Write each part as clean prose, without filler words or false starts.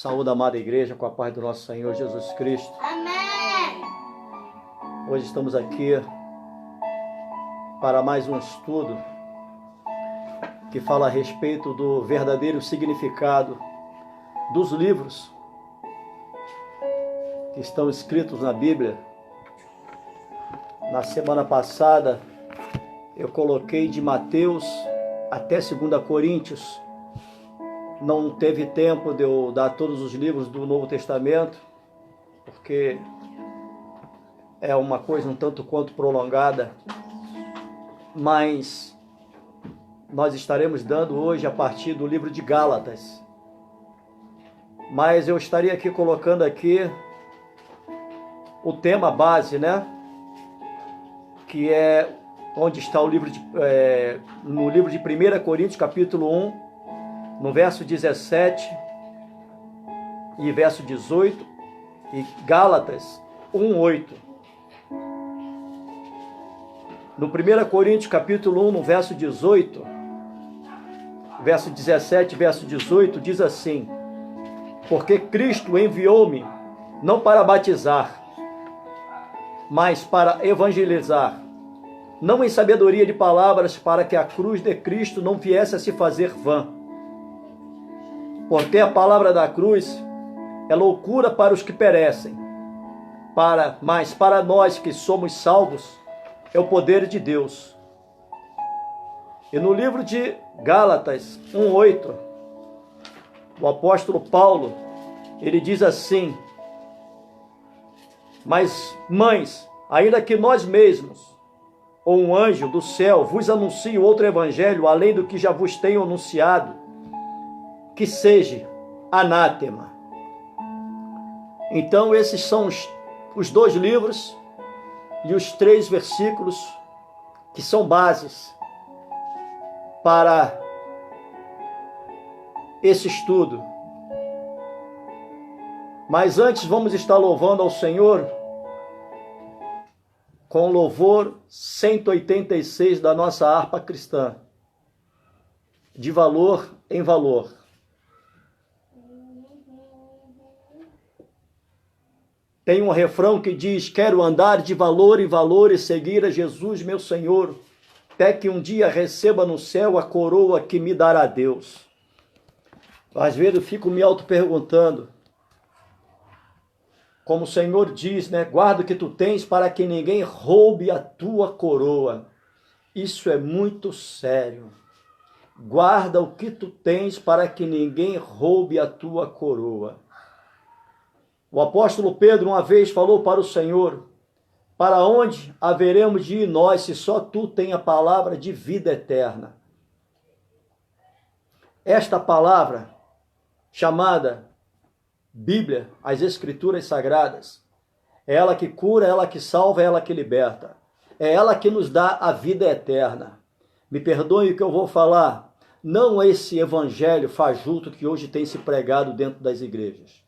Saúde a amada igreja com a paz do nosso Senhor Jesus Cristo. Amém. Hoje estamos aqui para mais um estudo que fala a respeito do verdadeiro significado dos livros que estão escritos na Bíblia. Na semana passada eu coloquei de Mateus até 2 Coríntios. Não teve tempo de eu dar todos os livros do Novo Testamento, porque é uma coisa um tanto quanto prolongada, mas nós estaremos dando hoje a partir do livro de Gálatas. Mas eu estaria aqui colocando aqui o tema base, né? Que é onde está o livro no livro de 1 Coríntios, capítulo 1, no verso 17 e verso 18, e Gálatas 1:8. No 1 Coríntios, capítulo 1, no verso 18, verso 17 e verso 18, diz assim: porque Cristo enviou-me não para batizar, mas para evangelizar, não em sabedoria de palavras, para que a cruz de Cristo não viesse a se fazer vã. Porque a palavra da cruz é loucura para os que perecem, mas para nós que somos salvos é o poder de Deus. E no livro de Gálatas 1:8, o apóstolo Paulo, ele diz assim: mas, mães, ainda que nós mesmos, ou um anjo do céu, vos anuncie outro evangelho, além do que já vos tenho anunciado, que seja anátema. Então esses são os 2 livros e os 3 versículos que são bases para esse estudo. Mas antes vamos estar louvando ao Senhor com o louvor 186 da nossa harpa cristã, de valor em valor. Tem um refrão que diz: quero andar de valor em valor e seguir a Jesus, meu Senhor, até que um dia receba no céu a coroa que me dará Deus. Às vezes eu fico me auto-perguntando, como o Senhor diz, né? Guarda o que tu tens para que ninguém roube a tua coroa. Isso é muito sério. Guarda o que tu tens para que ninguém roube a tua coroa. O apóstolo Pedro uma vez falou para o Senhor: para onde haveremos de ir nós, se só tu tens a palavra de vida eterna? Esta palavra, chamada Bíblia, as Escrituras Sagradas, é ela que cura, é ela que salva, é ela que liberta. É ela que nos dá a vida eterna. Me perdoe o que eu vou falar, não esse evangelho fajuto que hoje tem se pregado dentro das igrejas.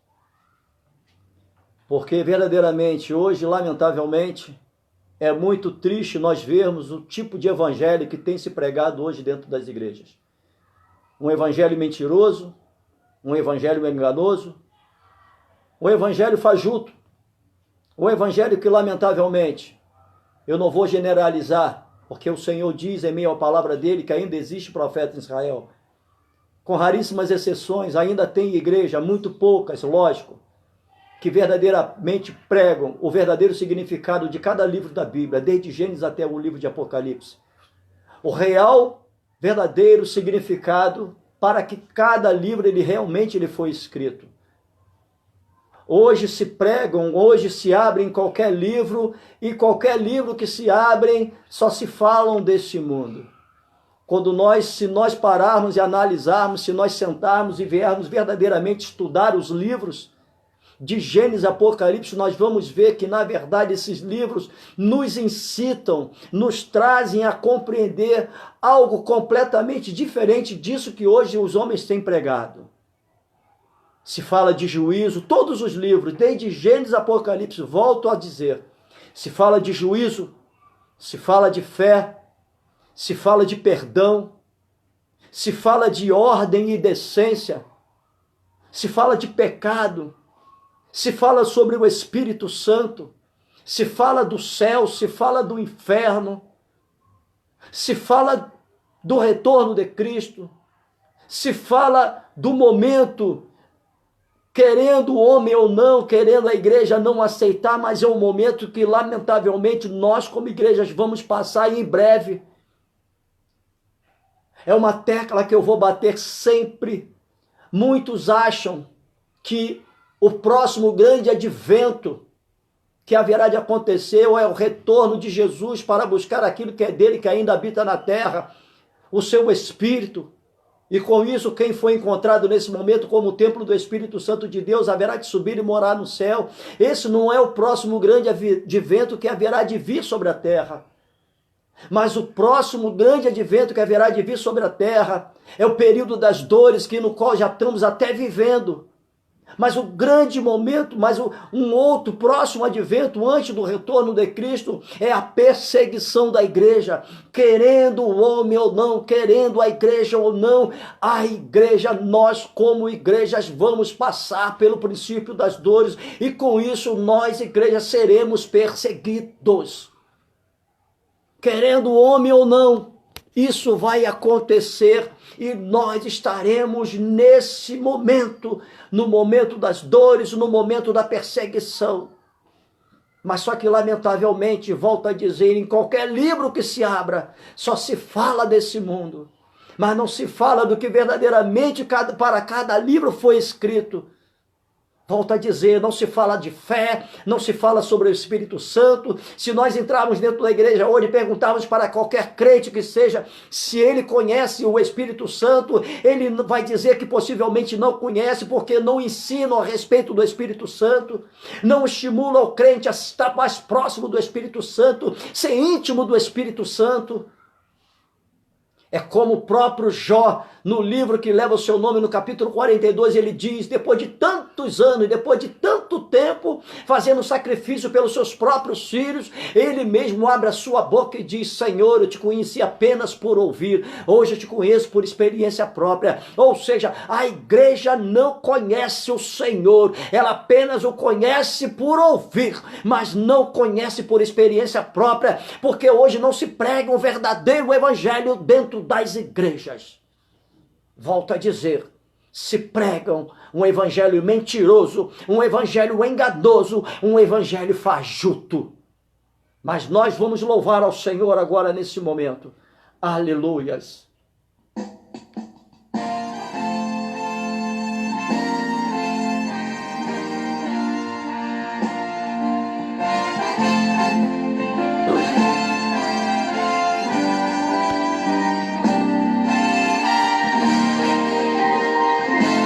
Porque verdadeiramente hoje, lamentavelmente, é muito triste nós vermos o tipo de evangelho que tem se pregado hoje dentro das igrejas. Um evangelho mentiroso, um evangelho enganoso, um evangelho fajuto, um evangelho que lamentavelmente, eu não vou generalizar, porque o Senhor diz em meio à palavra dele que ainda existe profeta em Israel. Com raríssimas exceções, ainda tem igreja, muito poucas, lógico, que verdadeiramente pregam o verdadeiro significado de cada livro da Bíblia, desde Gênesis até o livro de Apocalipse. O real, verdadeiro significado para que cada livro ele foi escrito. Hoje se pregam, hoje se abrem qualquer livro, e qualquer livro que se abrem, só se falam desse mundo. Se nós pararmos e analisarmos, se nós sentarmos e viermos verdadeiramente estudar os livros de Gênesis e Apocalipse, nós vamos ver que, na verdade, esses livros nos incitam, nos trazem a compreender algo completamente diferente disso que hoje os homens têm pregado. Se fala de juízo, todos os livros, desde Gênesis a Apocalipse, volto a dizer, se fala de juízo, se fala de fé, se fala de perdão, se fala de ordem e decência, se fala de pecado, se fala sobre o Espírito Santo, se fala do céu, se fala do inferno, se fala do retorno de Cristo, se fala do momento, querendo o homem ou não, querendo a igreja não aceitar, mas é um momento que, lamentavelmente, nós como igrejas vamos passar em breve. É uma tecla que eu vou bater sempre. Muitos acham que o próximo grande advento que haverá de acontecer ou é o retorno de Jesus para buscar aquilo que é dele, que ainda habita na terra, o seu Espírito. E com isso, quem foi encontrado nesse momento como o templo do Espírito Santo de Deus haverá de subir e morar no céu. Esse não é o próximo grande advento que haverá de vir sobre a terra. Mas o próximo grande advento que haverá de vir sobre a terra é o período das dores, que no qual já estamos até vivendo. Mas o grande momento, um outro próximo advento antes do retorno de Cristo é a perseguição da igreja. Querendo o homem ou não, querendo a igreja ou não, a igreja, nós como igrejas vamos passar pelo princípio das dores e com isso nós, igreja, seremos perseguidos. Querendo o homem ou não, isso vai acontecer e nós estaremos nesse momento, no momento das dores, no momento da perseguição. Mas só que, lamentavelmente, volto a dizer, em qualquer livro que se abra, só se fala desse mundo, mas não se fala do que verdadeiramente para cada livro foi escrito. Volto a dizer, não se fala de fé, não se fala sobre o Espírito Santo. Se nós entrarmos dentro da igreja hoje e perguntarmos para qualquer crente que seja, se ele conhece o Espírito Santo, ele vai dizer que possivelmente não conhece, porque não ensinam a respeito do Espírito Santo, não estimulam o crente a estar mais próximo do Espírito Santo, ser íntimo do Espírito Santo. É como o próprio Jó, no livro que leva o seu nome, no capítulo 42, ele diz, depois de tantos anos, depois de tanto tempo, fazendo sacrifício pelos seus próprios filhos, ele mesmo abre a sua boca e diz, Senhor, eu te conheci apenas por ouvir, hoje eu te conheço por experiência própria. Ou seja, a igreja não conhece o Senhor, ela apenas o conhece por ouvir, mas não conhece por experiência própria, porque hoje não se prega um verdadeiro evangelho dentro das igrejas. Volto a dizer, se pregam um evangelho mentiroso, um evangelho enganoso, um evangelho fajuto. Mas nós vamos louvar ao Senhor agora nesse momento. Aleluias.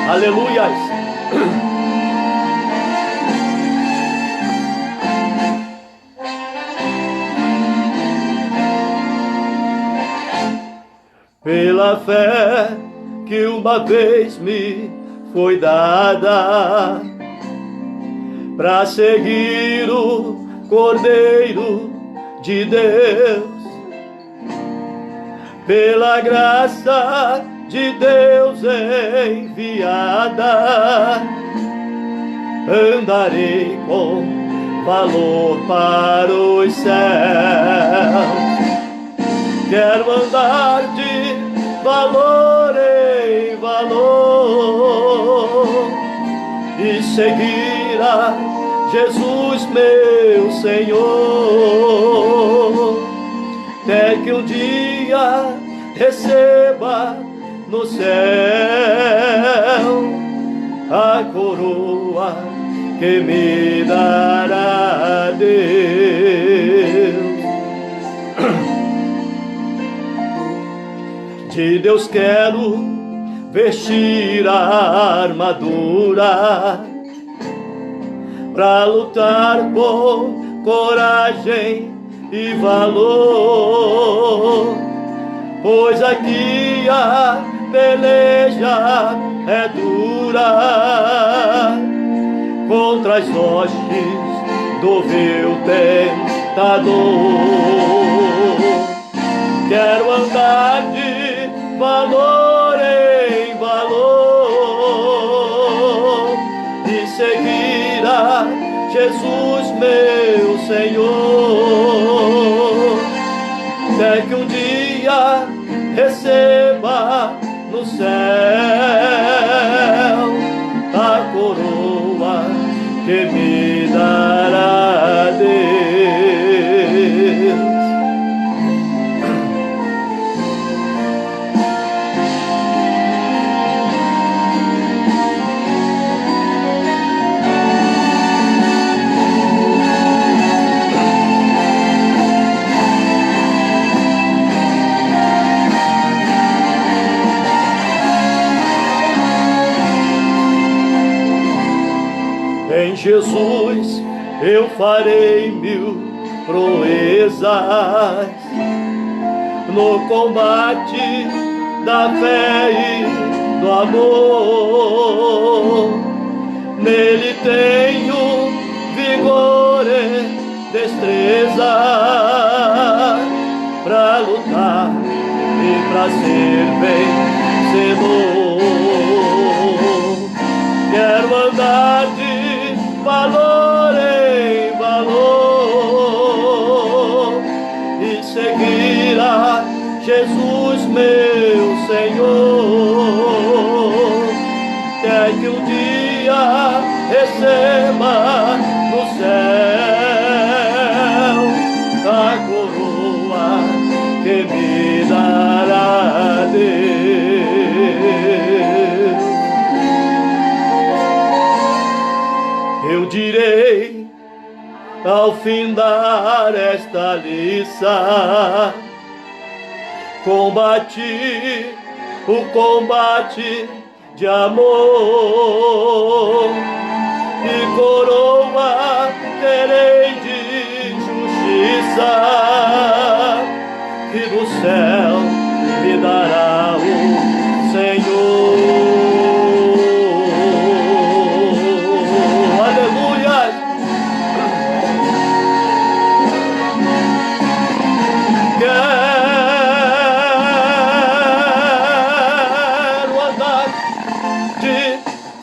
Aleluias. Pela fé que uma vez me foi dada, para seguir o Cordeiro de Deus, pela graça de Deus enviada, andarei com valor para os céus. Quero andar de valor em valor e seguir a Jesus meu Senhor, até que um dia receba no céu a coroa que me dará Deus. De Deus quero vestir a armadura pra lutar com coragem e valor, pois aqui a peleja é dura contra as hostes do vil tentador. Quero andar de valor em valor Jesus, meu Senhor, até que um dia receba no céu a coroa que me dará Deus. Em Jesus eu farei 1000 proezas no combate da fé e do amor. Nele tenho vigor e destreza para lutar e para ser vencedor. Quero andar de valor em valor e seguir a Jesus, meu Senhor, até que um dia receba no céu a coroa que me dará Deus. Eu direi ao findar esta liça: combati o combate de amor e coroa terei de justiça, que do céu me dará o Senhor.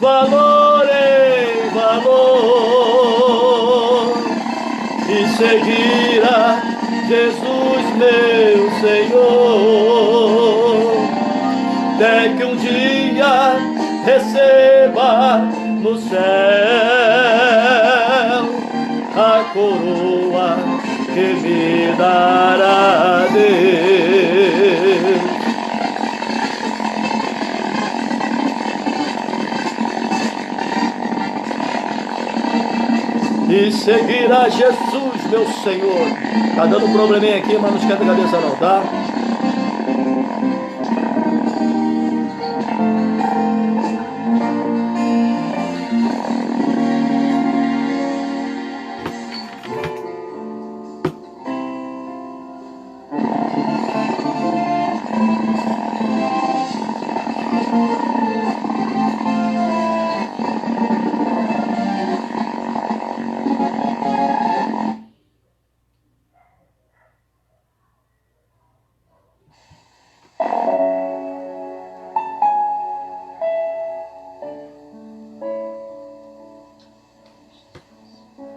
Valor em valor e seguir a Jesus, meu Senhor, até que um dia receba no céu a coroa que me dará Deus. E seguir a Jesus, meu Senhor. Tá dando um probleminha aqui, mas não esquenta a cabeça não, tá?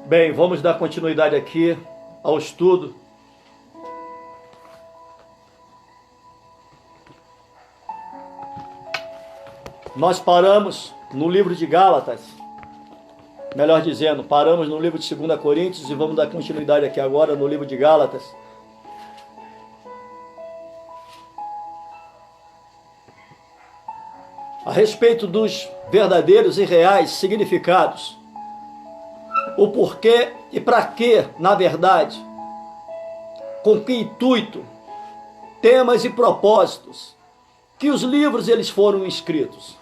Bem, vamos dar continuidade aqui ao estudo. Nós paramos no livro de Gálatas, melhor dizendo, paramos no livro de 2 Coríntios e vamos dar continuidade aqui agora no livro de Gálatas. A respeito dos verdadeiros e reais significados, o porquê e para que, na verdade, com que intuito, temas e propósitos que os livros eles foram escritos.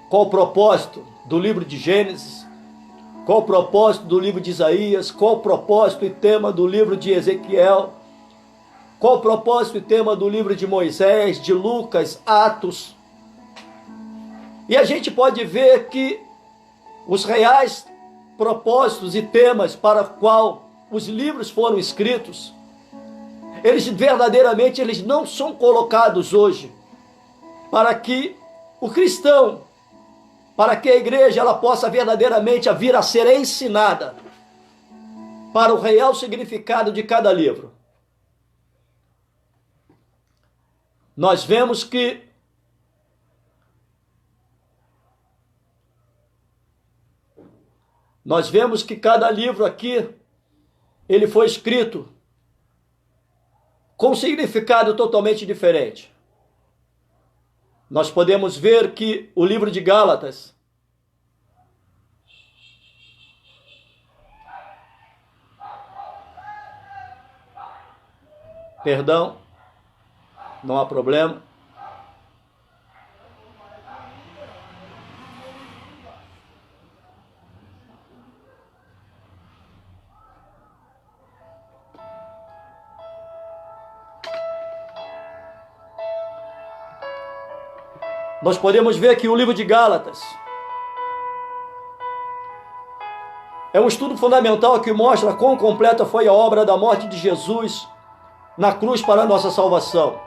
Qual o propósito do livro de Gênesis? Qual o propósito do livro de Isaías? Qual o propósito e tema do livro de Ezequiel? Qual o propósito e tema do livro de Moisés, de Lucas, Atos? E a gente pode ver que os reais propósitos e temas para o qual os livros foram escritos, eles verdadeiramente eles não são colocados hoje para que o cristão para que a igreja ela possa verdadeiramente vir a ser ensinada para o real significado de cada livro. Nós vemos que cada livro aqui, ele foi escrito com um significado totalmente diferente. Nós podemos ver que o livro de Gálatas, perdão, não há problema. Nós podemos ver que o livro de Gálatas é um estudo fundamental que mostra quão completa foi a obra da morte de Jesus na cruz para a nossa salvação.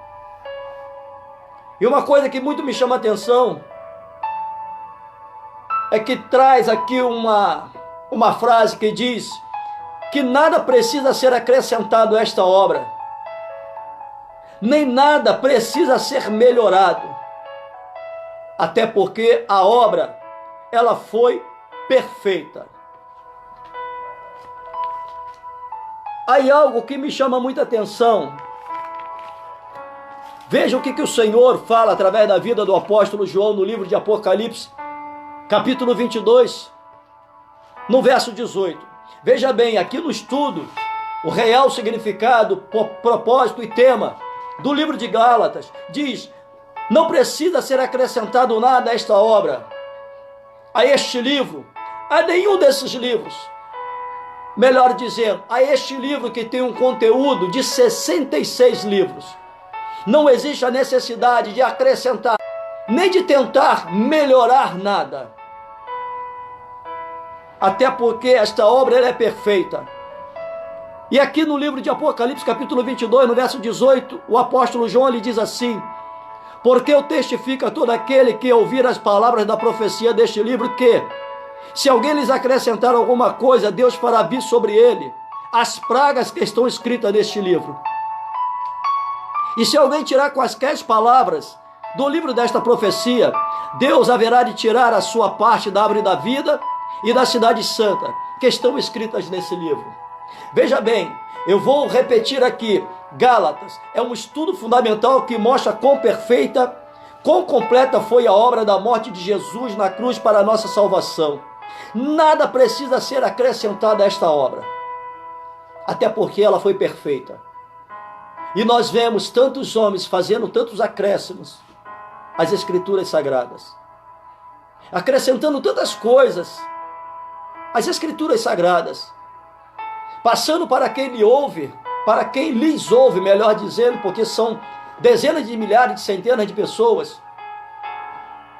E uma coisa que muito me chama a atenção é que traz aqui uma frase que diz que nada precisa ser acrescentado a esta obra, nem nada precisa ser melhorado, até porque a obra, ela foi perfeita. Aí algo que me chama muita atenção. Veja o que o Senhor fala através da vida do apóstolo João no livro de Apocalipse, capítulo 22, no verso 18. Veja bem, aqui no estudo, o real significado, propósito e tema do livro de Gálatas diz: não precisa ser acrescentado nada a esta obra, a este livro, a nenhum desses livros. Melhor dizendo, a este livro que tem um conteúdo de 66 livros. Não existe a necessidade de acrescentar, nem de tentar melhorar nada. Até porque esta obra ela é perfeita. E aqui no livro de Apocalipse, capítulo 22, no verso 18, o apóstolo João lhe diz assim: porque eu testifico a todo aquele que ouvir as palavras da profecia deste livro que, se alguém lhes acrescentar alguma coisa, Deus fará vir sobre ele as pragas que estão escritas neste livro. E se alguém tirar quaisquer palavras do livro desta profecia, Deus haverá de tirar a sua parte da árvore da vida e da cidade santa, que estão escritas nesse livro. Veja bem, eu vou repetir aqui, Gálatas é um estudo fundamental que mostra quão perfeita, quão completa foi a obra da morte de Jesus na cruz para a nossa salvação. Nada precisa ser acrescentado a esta obra, até porque ela foi perfeita. E nós vemos tantos homens fazendo tantos acréscimos às Escrituras Sagradas, acrescentando tantas coisas às Escrituras Sagradas, passando para quem lhe ouve, para quem lhes ouve, melhor dizendo, porque são dezenas de milhares, de centenas de pessoas,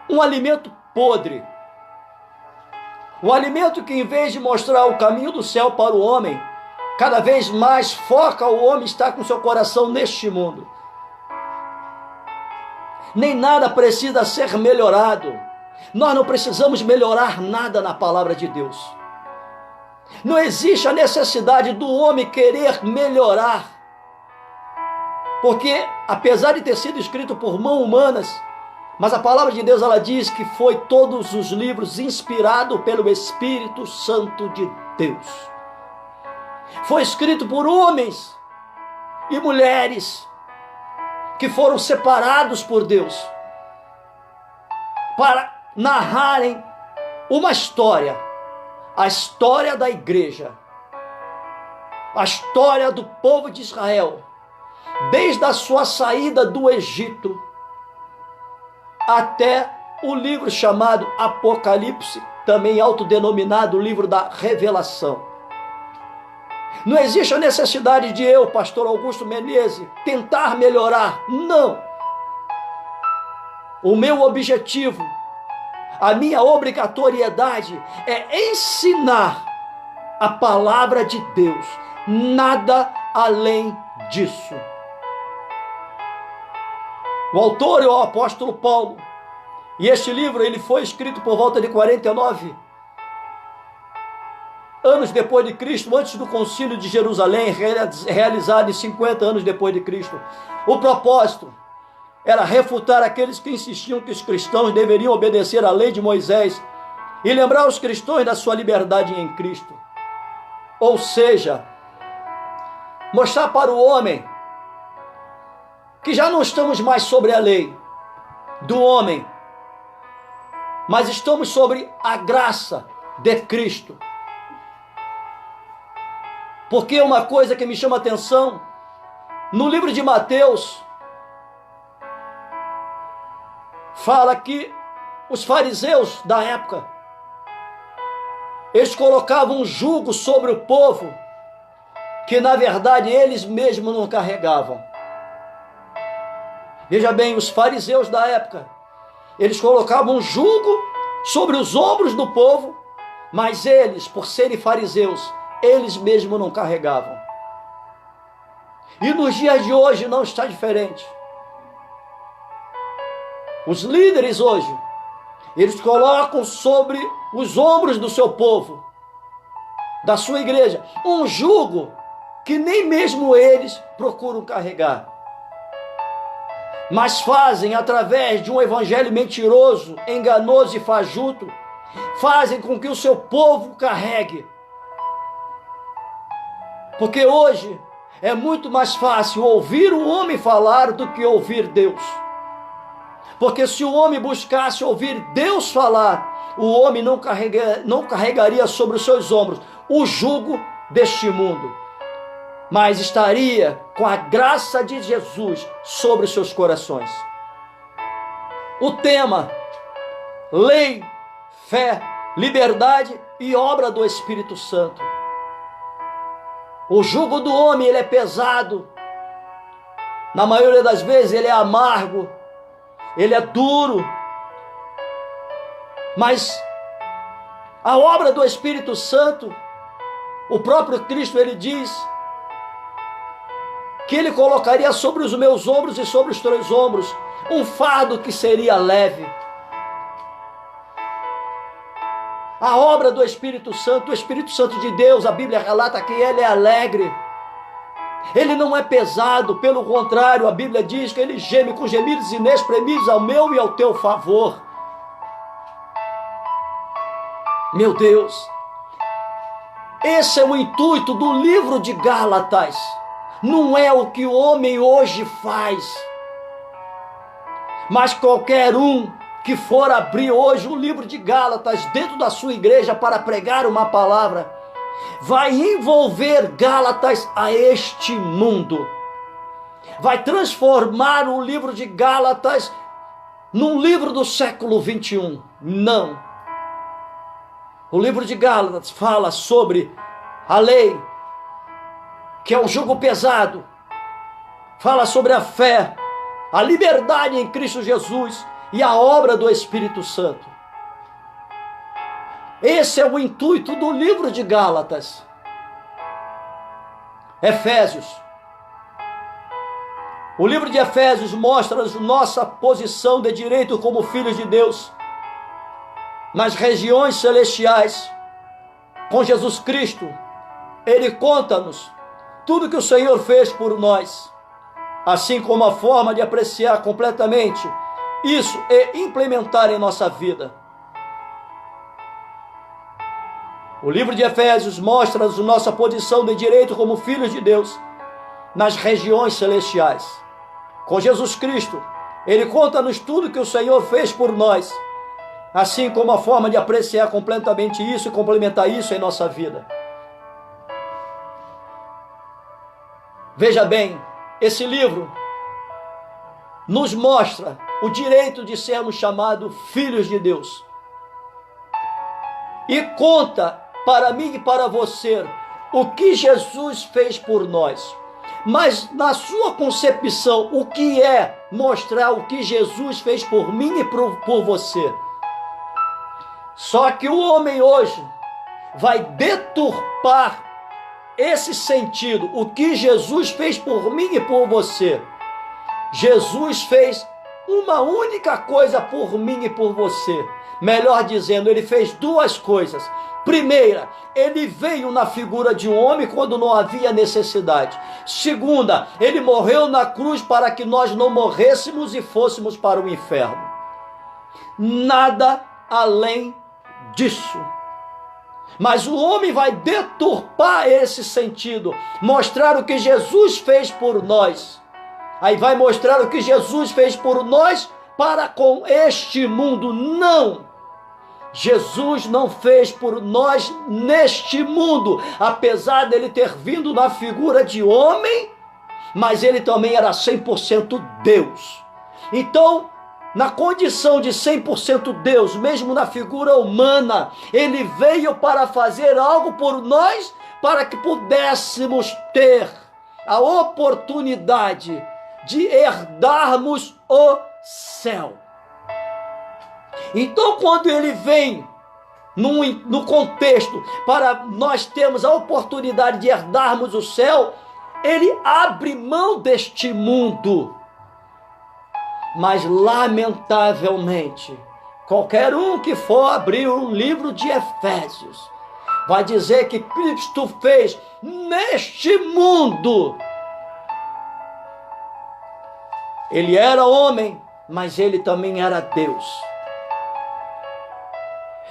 um alimento podre, um alimento que, em vez de mostrar o caminho do céu para o homem, cada vez mais foca o homem estar com seu coração neste mundo. Nem nada precisa ser melhorado. Nós não precisamos melhorar nada na palavra de Deus. Não existe a necessidade do homem querer melhorar, porque apesar de ter sido escrito por mãos humanas, mas a palavra de Deus ela diz que foi todos os livros inspirados pelo Espírito Santo de Deus. Foi escrito por homens e mulheres que foram separados por Deus para narrarem uma história, a história da igreja, a história do povo de Israel, desde a sua saída do Egito até o livro chamado Apocalipse, também autodenominado livro da Revelação. Não existe a necessidade de eu, pastor Augusto Menezes, tentar melhorar. Não. O meu objetivo, a minha obrigatoriedade é ensinar a palavra de Deus. Nada além disso. O autor é o apóstolo Paulo. E este livro ele foi escrito por volta de 49 anos depois de Cristo, antes do Concílio de Jerusalém, realizado em 50 anos depois de Cristo. O propósito era refutar aqueles que insistiam que os cristãos deveriam obedecer à lei de Moisés e lembrar os cristãos da sua liberdade em Cristo. Ou seja, mostrar para o homem que já não estamos mais sobre a lei do homem, mas estamos sobre a graça de Cristo. Porque uma coisa que me chama a atenção, no livro de Mateus, fala que os fariseus da época, eles colocavam um jugo sobre o povo, que na verdade eles mesmos não carregavam. Veja bem, os fariseus da época, eles colocavam um jugo sobre os ombros do povo, mas eles, por serem fariseus, eles mesmos não carregavam. E nos dias de hoje não está diferente. Os líderes hoje, eles colocam sobre os ombros do seu povo, da sua igreja, um jugo que nem mesmo eles procuram carregar. Mas fazem através de um evangelho mentiroso, enganoso e fajuto, fazem com que o seu povo carregue. Porque hoje é muito mais fácil ouvir o homem falar do que ouvir Deus. Porque se o homem buscasse ouvir Deus falar, o homem não carregaria sobre os seus ombros o jugo deste mundo, mas estaria com a graça de Jesus sobre os seus corações. O tema: lei, fé, liberdade e obra do Espírito Santo. O jugo do homem, ele é pesado. Na maioria das vezes ele é amargo, ele é duro. Mas a obra do Espírito Santo, o próprio Cristo, ele diz que ele colocaria sobre os meus ombros e sobre os teus ombros um fardo que seria leve. A obra do Espírito Santo, o Espírito Santo de Deus, a Bíblia relata que ele é alegre. Ele não é pesado, pelo contrário, a Bíblia diz que ele geme com gemidos inexprimíveis ao meu e ao teu favor. Meu Deus, esse é o intuito do livro de Gálatas. Não é o que o homem hoje faz, mas qualquer um que for abrir hoje o livro de Gálatas dentro da sua igreja para pregar uma palavra, vai envolver Gálatas a este mundo, vai transformar o livro de Gálatas num livro do século 21. Não. O livro de Gálatas fala sobre a lei, que é o jugo pesado, fala sobre a fé, a liberdade em Cristo Jesus e a obra do Espírito Santo. Esse é o intuito do livro de Gálatas. Efésios. O livro de Efésios mostra nossa posição de direito como filhos de Deus nas regiões celestiais com Jesus Cristo. Ele conta-nos tudo que o Senhor fez por nós, assim como a forma de apreciar completamente isso e implementar em nossa vida. O livro de Efésios mostra-nos nossa posição de direito como filhos de Deus nas regiões celestiais. Com Jesus Cristo, ele conta-nos tudo que o Senhor fez por nós, assim como a forma de apreciar completamente isso e complementar isso em nossa vida. Veja bem, esse livro nos mostra o direito de sermos chamados filhos de Deus. E conta para mim e para você o que Jesus fez por nós. Mas na sua concepção, o que é mostrar o que Jesus fez por mim e por você? Só que o homem hoje vai deturpar esse sentido, o que Jesus fez por mim e por você. Jesus fez uma única coisa por mim e por você. Melhor dizendo, ele fez duas coisas. Primeira, ele veio na figura de um homem quando não havia necessidade. Segunda, ele morreu na cruz para que nós não morrêssemos e fôssemos para o inferno. Nada além disso. Mas o homem vai deturpar esse sentido, mostrar o que Jesus fez por nós. Aí vai mostrar o que Jesus fez por nós para com este mundo. Não! Jesus não fez por nós neste mundo, apesar dele ter vindo na figura de homem, mas ele também era 100% Deus. Então, na condição de 100% Deus, mesmo na figura humana, ele veio para fazer algo por nós, para que pudéssemos ter a oportunidade de herdarmos o céu. Então, quando ele vem no contexto para nós termos a oportunidade de herdarmos o céu, ele abre mão deste mundo. Mas, lamentavelmente, qualquer um que for abrir o livro de Efésios, vai dizer que Cristo fez neste mundo. Ele era homem, mas ele também era Deus.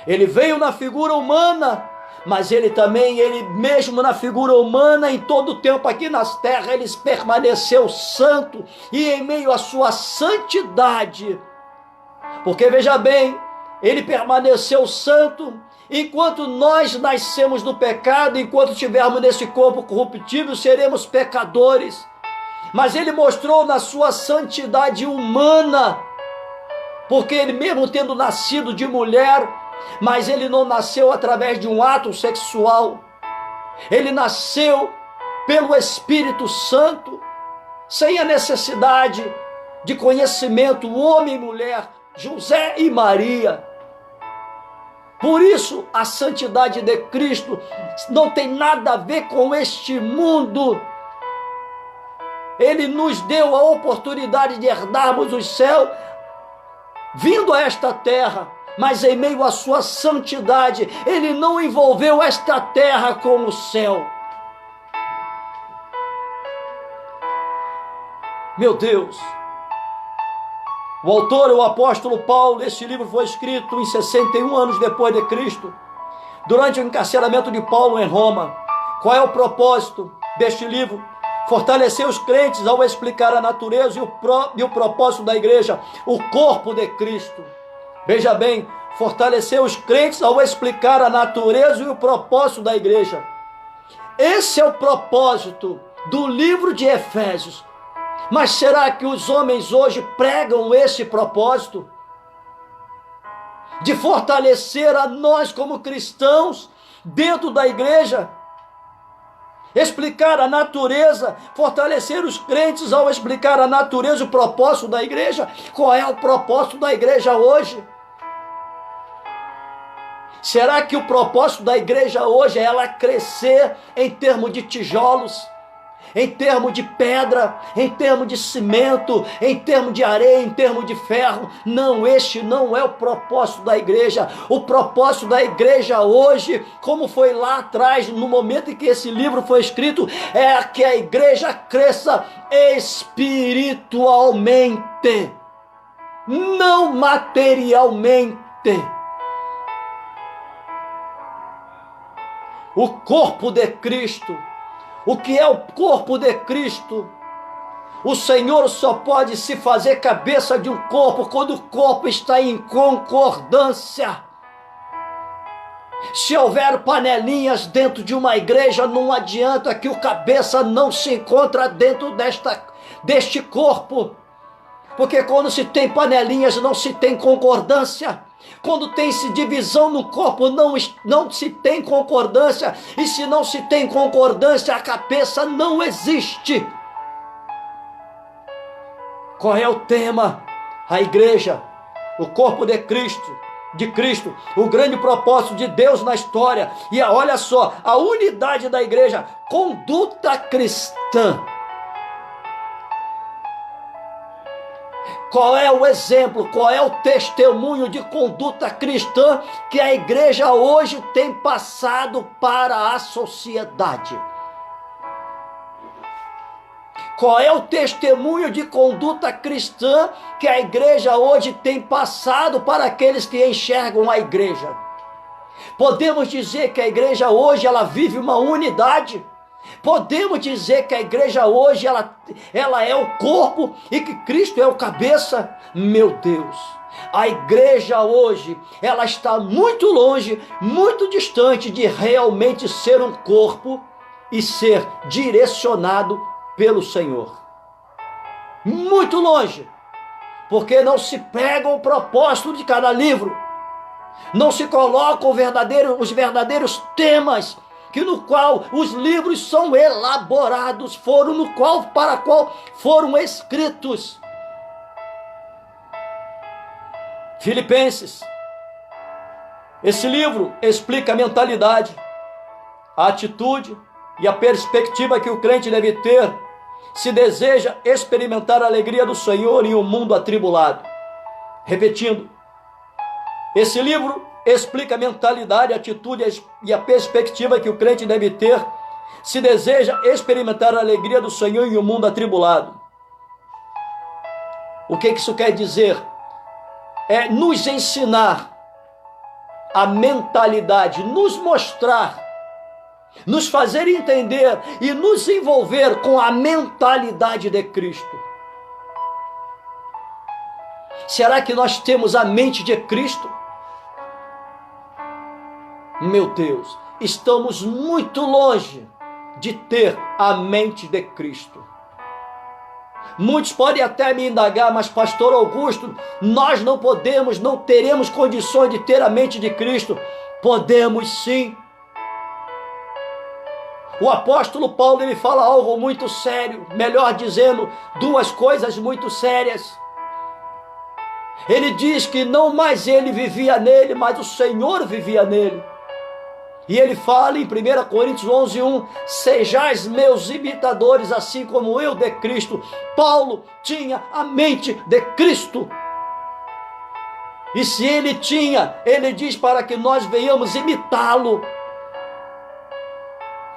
Ele veio na figura humana, mas ele mesmo na figura humana, em todo o tempo aqui nas terras, ele permaneceu santo e em meio à sua santidade. Porque veja bem, ele permaneceu santo enquanto nós nascemos do pecado, enquanto estivermos nesse corpo corruptível, seremos pecadores. Mas ele mostrou na sua santidade humana, porque ele mesmo tendo nascido de mulher, mas ele não nasceu através de um ato sexual. Ele nasceu pelo Espírito Santo, sem a necessidade de conhecimento, homem e mulher, José e Maria. Por isso, a santidade de Cristo não tem nada a ver com este mundo. Ele nos deu a oportunidade de herdarmos o céu, vindo a esta terra, mas em meio à sua santidade, ele não envolveu esta terra com o céu. Meu Deus! O autor, o apóstolo Paulo, este livro foi escrito em 61 anos depois de Cristo, durante o encarceramento de Paulo em Roma. Qual é o propósito deste livro? Fortalecer os crentes ao explicar a natureza e o propósito da igreja, o corpo de Cristo. Veja bem, fortalecer os crentes ao explicar a natureza e o propósito da igreja. Esse é o propósito do livro de Efésios. Mas será que os homens hoje pregam esse propósito? De fortalecer a nós como cristãos dentro da igreja? Explicar a natureza, fortalecer os crentes ao explicar a natureza e o propósito da igreja. Qual é o propósito da igreja hoje? Será que o propósito da igreja hoje é ela crescer em termos de tijolos, em termos de pedra, em termos de cimento, em termos de areia, em termos de ferro? Não, este não é o propósito da igreja. O propósito da igreja hoje, como foi lá atrás, no momento em que esse livro foi escrito, é que a igreja cresça espiritualmente, não materialmente. O corpo de Cristo. O que é o corpo de Cristo? O Senhor só pode se fazer cabeça de um corpo quando o corpo está em concordância. Se houver panelinhas dentro de uma igreja, não adianta que o cabeça não se encontra dentro deste corpo. Porque quando se tem panelinhas, não se tem concordância. Quando tem-se divisão no corpo, não se tem concordância. E se não se tem concordância, a cabeça não existe. Qual é o tema? A igreja, o corpo de Cristo, o grande propósito de Deus na história. E olha só, a unidade da igreja, conduta cristã. Qual é o exemplo, qual é o testemunho de conduta cristã que a igreja hoje tem passado para a sociedade? Qual é o testemunho de conduta cristã que a igreja hoje tem passado para aqueles que enxergam a igreja? Podemos dizer que a igreja hoje ela vive uma unidade. Podemos dizer que a igreja hoje ela é o corpo e que Cristo é o cabeça. Meu Deus, a igreja hoje ela está muito longe, muito distante de realmente ser um corpo e ser direcionado pelo Senhor. Muito longe, porque não se pega o propósito de cada livro, não se colocam os verdadeiros temas no qual os livros são elaborados, para qual foram escritos. Filipenses, esse livro explica a mentalidade, a atitude e a perspectiva que o crente deve ter se deseja experimentar a alegria do Senhor em um mundo atribulado. Repetindo, esse livro explica a mentalidade, a atitude e a perspectiva que o crente deve ter se deseja experimentar a alegria do Senhor em um mundo atribulado. O que isso quer dizer? É nos ensinar a mentalidade, nos mostrar, nos fazer entender e nos envolver com a mentalidade de Cristo. Será que nós temos a mente de Cristo? Meu Deus, estamos muito longe de ter a mente de Cristo. Muitos podem até me indagar, mas pastor Augusto, nós não teremos condições de ter a mente de Cristo. Podemos sim. O apóstolo Paulo, ele fala algo muito sério, melhor dizendo, duas coisas muito sérias. Ele diz que não mais ele vivia nele, mas o Senhor vivia nele. E ele fala em 1 Coríntios 11:1, sejais meus imitadores, assim como eu de Cristo. Paulo tinha a mente de Cristo. E se ele tinha, ele diz para que nós venhamos imitá-lo.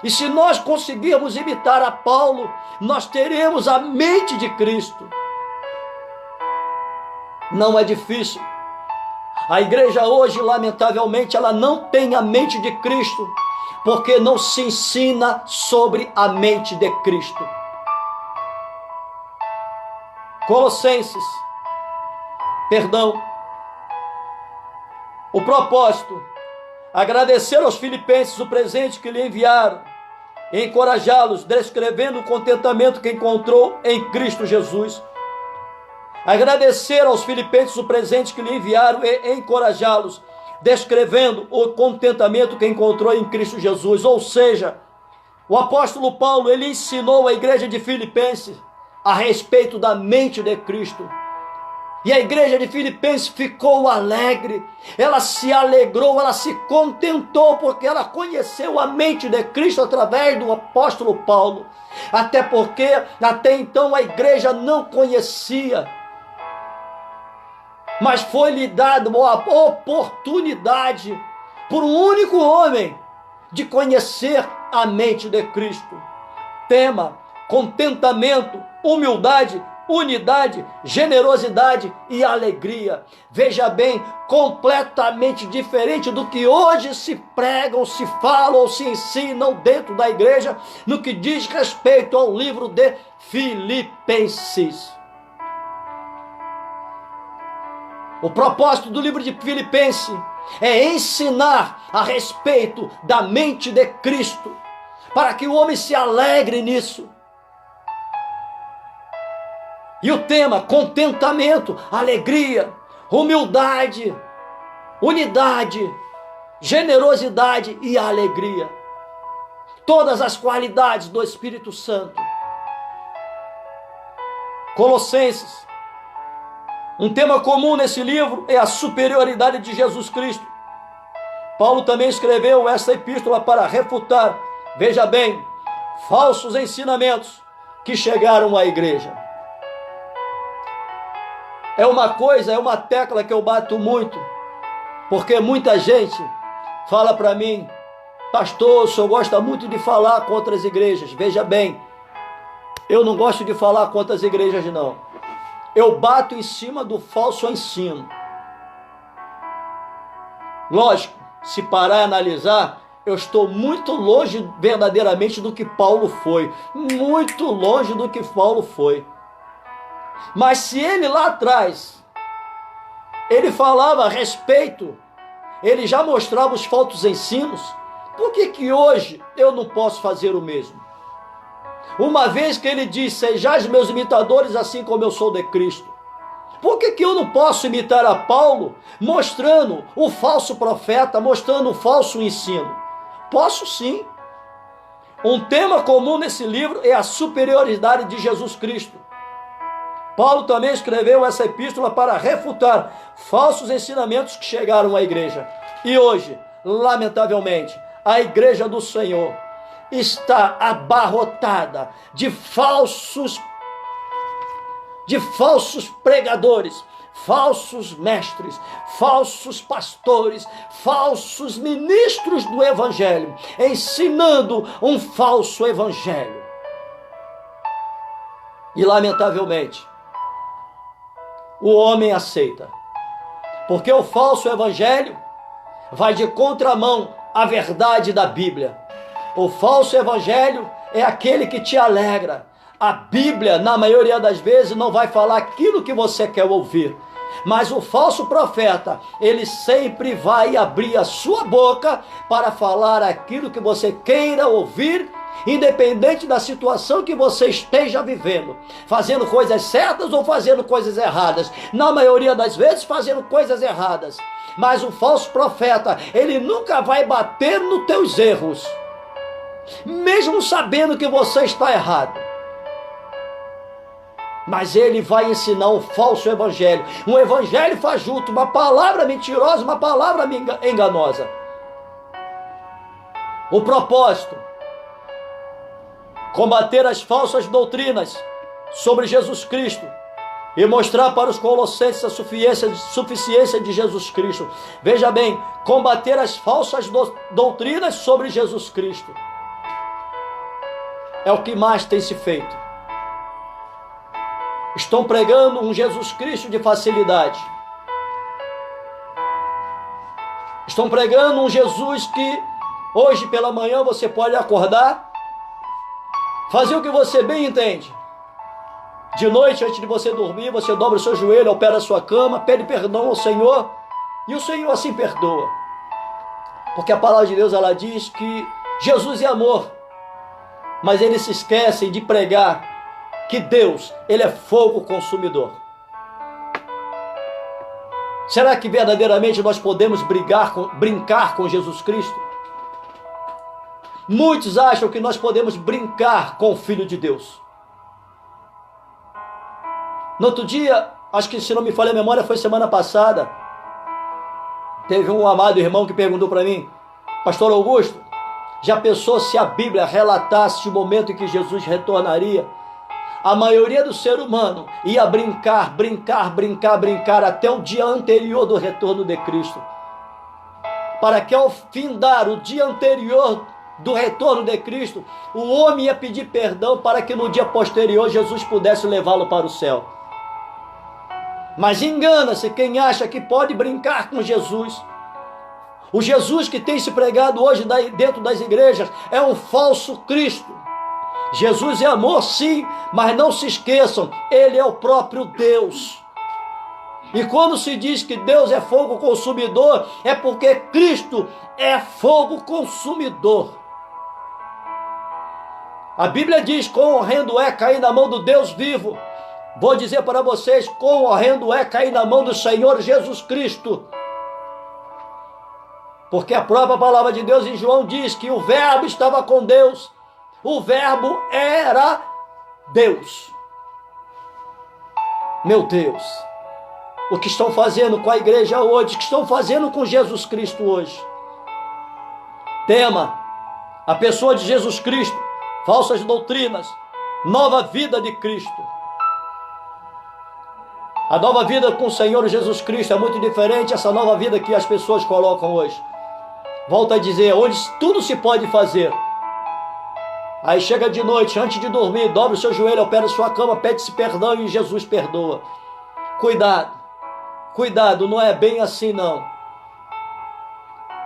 E se nós conseguirmos imitar a Paulo, nós teremos a mente de Cristo. Não é difícil. A igreja hoje, lamentavelmente, ela não tem a mente de Cristo, porque não se ensina sobre a mente de Cristo. Colossenses, o propósito, agradecer aos filipenses o presente que lhe enviaram, e encorajá-los, descrevendo o contentamento que encontrou em Cristo Jesus. Agradecer aos filipenses o presente que lhe enviaram e encorajá-los, descrevendo o contentamento que encontrou em Cristo Jesus. Ou seja, o apóstolo Paulo, ele ensinou a igreja de Filipenses a respeito da mente de Cristo. E a igreja de Filipenses ficou alegre, ela se alegrou, ela se contentou, porque ela conheceu a mente de Cristo através do apóstolo Paulo. Até porque, até então, a igreja não conhecia. Mas foi-lhe dada uma oportunidade por um único homem de conhecer a mente de Cristo. Tema: contentamento, humildade, unidade, generosidade e alegria. Veja bem, completamente diferente do que hoje se pregam, se falam ou se ensinam dentro da igreja no que diz respeito ao livro de Filipenses. O propósito do livro de Filipenses é ensinar a respeito da mente de Cristo, para que o homem se alegre nisso. E o tema: contentamento, alegria, humildade, unidade, generosidade e alegria. Todas as qualidades do Espírito Santo. Colossenses. Um tema comum nesse livro é a superioridade de Jesus Cristo. Paulo também escreveu essa epístola para refutar, veja bem, falsos ensinamentos que chegaram à igreja. É uma coisa, é uma tecla que eu bato muito, porque muita gente fala para mim: pastor, o senhor gosta muito de falar contra as igrejas. Veja bem, eu não gosto de falar contra as igrejas, não. Eu bato em cima do falso ensino. Lógico, se parar e analisar, eu estou muito longe verdadeiramente do que Paulo foi. Muito longe do que Paulo foi. Mas se ele lá atrás, ele falava a respeito, ele já mostrava os falsos ensinos, por que hoje eu não posso fazer o mesmo? Uma vez que ele diz: sejais meus imitadores assim como eu sou de Cristo. Por que eu não posso imitar a Paulo, mostrando o falso profeta, mostrando o falso ensino? Posso sim. Um tema comum nesse livro é a superioridade de Jesus Cristo. Paulo também escreveu essa epístola para refutar falsos ensinamentos que chegaram à igreja. E hoje, lamentavelmente, a igreja do Senhor está abarrotada de falsos pregadores, falsos mestres, falsos pastores, falsos ministros do evangelho, ensinando um falso evangelho. E lamentavelmente, o homem aceita, porque o falso evangelho vai de contramão à verdade da Bíblia. O falso evangelho é aquele que te alegra. A Bíblia, na maioria das vezes, não vai falar aquilo que você quer ouvir. Mas o falso profeta, ele sempre vai abrir a sua boca para falar aquilo que você queira ouvir, independente da situação que você esteja vivendo, fazendo coisas certas ou fazendo coisas erradas. Na maioria das vezes, fazendo coisas erradas. Mas o falso profeta, ele nunca vai bater nos teus erros, mesmo sabendo que você está errado. Mas ele vai ensinar um falso evangelho, um evangelho fajuto, uma palavra mentirosa, uma palavra enganosa. O propósito: combater as falsas doutrinas sobre Jesus Cristo e mostrar para os colossenses a suficiência de Jesus Cristo. Veja bem, combater as falsas doutrinas sobre Jesus Cristo é o que mais tem se feito. Estão pregando um Jesus Cristo de facilidade. Estão pregando um Jesus que hoje pela manhã você pode acordar, fazer o que você bem entende. De noite, antes de você dormir, você dobra o seu joelho ao pé da sua cama, pede perdão ao Senhor, e o Senhor assim perdoa. Porque a palavra de Deus, ela diz que Jesus é amor, mas eles se esquecem de pregar que Deus, ele é fogo consumidor. Será que verdadeiramente nós podemos brincar com Jesus Cristo? Muitos acham que nós podemos brincar com o Filho de Deus. No outro dia, acho que se não me falha a memória, foi semana passada, teve um amado irmão que perguntou para mim: pastor Augusto, já pensou se a Bíblia relatasse o momento em que Jesus retornaria? A maioria do ser humano ia brincar até o dia anterior do retorno de Cristo, para que ao findar o dia anterior do retorno de Cristo, o homem ia pedir perdão para que no dia posterior Jesus pudesse levá-lo para o céu. Mas engana-se quem acha que pode brincar com Jesus. O Jesus que tem se pregado hoje dentro das igrejas é um falso Cristo. Jesus é amor, sim, mas não se esqueçam, ele é o próprio Deus. E quando se diz que Deus é fogo consumidor, é porque Cristo é fogo consumidor. A Bíblia diz: quão horrendo é cair na mão do Deus vivo. Vou dizer para vocês: quão horrendo é cair na mão do Senhor Jesus Cristo. Porque a própria palavra de Deus em João diz que o Verbo estava com Deus. O Verbo era Deus. Meu Deus, o que estão fazendo com a igreja hoje, o que estão fazendo com Jesus Cristo hoje? Tema: a pessoa de Jesus Cristo, falsas doutrinas, nova vida de Cristo. A nova vida com o Senhor Jesus Cristo é muito diferente dessa nova vida que as pessoas colocam hoje. Volto a dizer, onde tudo se pode fazer. Aí chega de noite, antes de dormir, dobra o seu joelho ao pé da sua cama, pede-se perdão e Jesus perdoa. Cuidado, cuidado, não é bem assim não.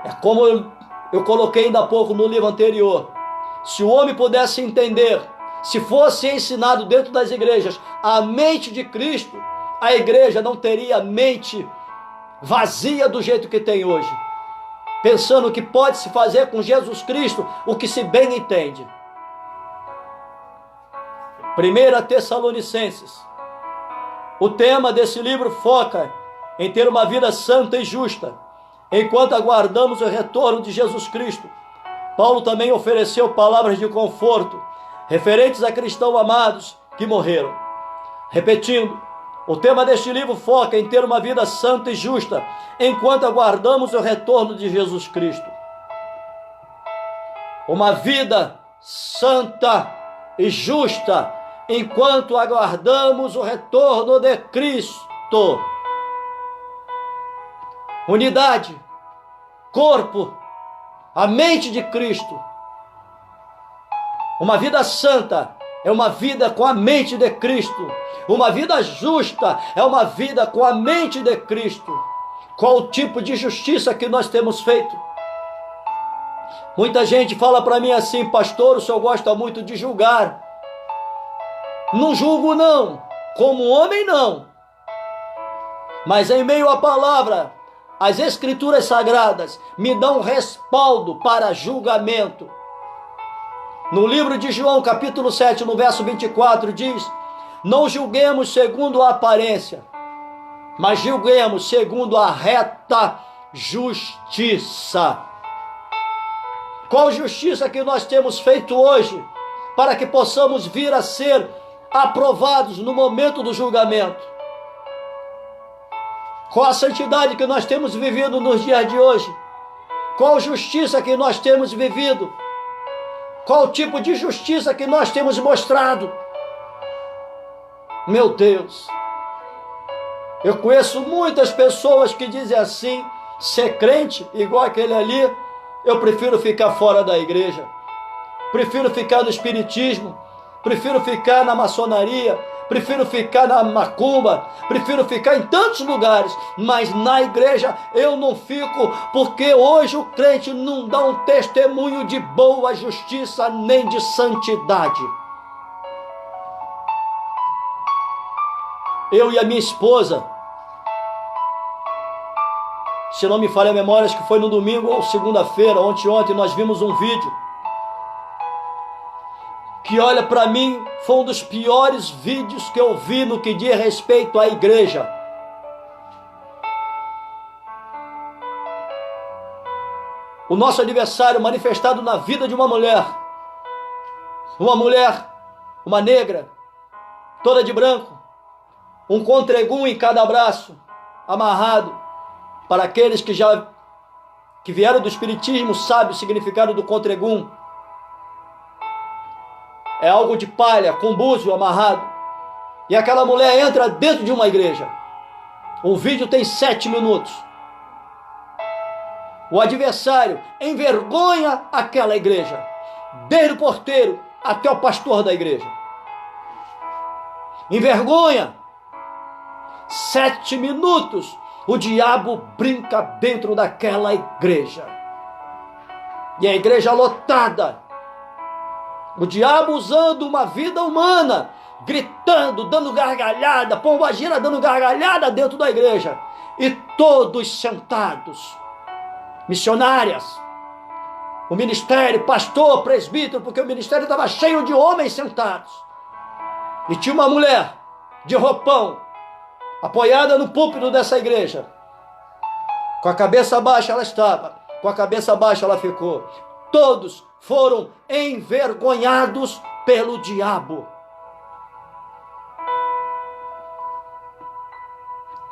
É como eu coloquei ainda há pouco no livro anterior. Se o homem pudesse entender, se fosse ensinado dentro das igrejas a mente de Cristo, a igreja não teria mente vazia do jeito que tem hoje, pensando que pode se fazer com Jesus Cristo o que se bem entende. 1 Tessalonicenses. O tema desse livro foca em ter uma vida santa e justa, enquanto aguardamos o retorno de Jesus Cristo. Paulo também ofereceu palavras de conforto referentes a cristãos amados que morreram. Repetindo, o tema deste livro foca em ter uma vida santa e justa, enquanto aguardamos o retorno de Jesus Cristo. Uma vida santa e justa, enquanto aguardamos o retorno de Cristo. Unidade, corpo, a mente de Cristo. Uma vida santa é uma vida com a mente de Cristo. Uma vida justa é uma vida com a mente de Cristo. Qual o tipo de justiça que nós temos feito? Muita gente fala para mim assim: pastor, o senhor gosta muito de julgar. Não julgo não, como homem não. Mas em meio à palavra, as escrituras sagradas me dão respaldo para julgamento. No livro de João, capítulo 7, no verso 24, diz: não julguemos segundo a aparência, mas julguemos segundo a reta justiça. Qual justiça que nós temos feito hoje, para que possamos vir a ser aprovados no momento do julgamento? Qual a santidade que nós temos vivido nos dias de hoje? Qual justiça que nós temos vivido? Qual o tipo de justiça que nós temos mostrado? Meu Deus, eu conheço muitas pessoas que dizem assim: ser crente igual aquele ali, eu prefiro ficar fora da igreja, prefiro ficar no espiritismo, prefiro ficar na maçonaria, prefiro ficar na macumba, prefiro ficar em tantos lugares, mas na igreja eu não fico, porque hoje o crente não dá um testemunho de boa justiça nem de santidade. Eu e a minha esposa, se não me falha a memória, acho que foi no domingo ou segunda-feira, ontem nós vimos um vídeo que, olha, para mim foi um dos piores vídeos que eu vi no que diz respeito à igreja. O nosso aniversário manifestado na vida de uma mulher, uma negra, toda de branco, um contregum em cada braço, amarrado. Para aqueles que vieram do espiritismo, sabem o significado do contregum. É algo de palha, com búzio amarrado. E aquela mulher entra dentro de uma igreja. O vídeo tem 7 minutos. O adversário envergonha aquela igreja, desde o porteiro até o pastor da igreja. Envergonha. 7 minutos. O diabo brinca dentro daquela igreja. E a igreja lotada. O diabo usando uma vida humana, gritando, dando gargalhada, pombagira dando gargalhada dentro da igreja. E todos sentados. Missionárias, o ministério, pastor, presbítero, porque o ministério estava cheio de homens sentados. E tinha uma mulher de roupão, apoiada no púlpito dessa igreja. Com a cabeça baixa ela estava, com a cabeça baixa ela ficou. Todos foram envergonhados pelo diabo.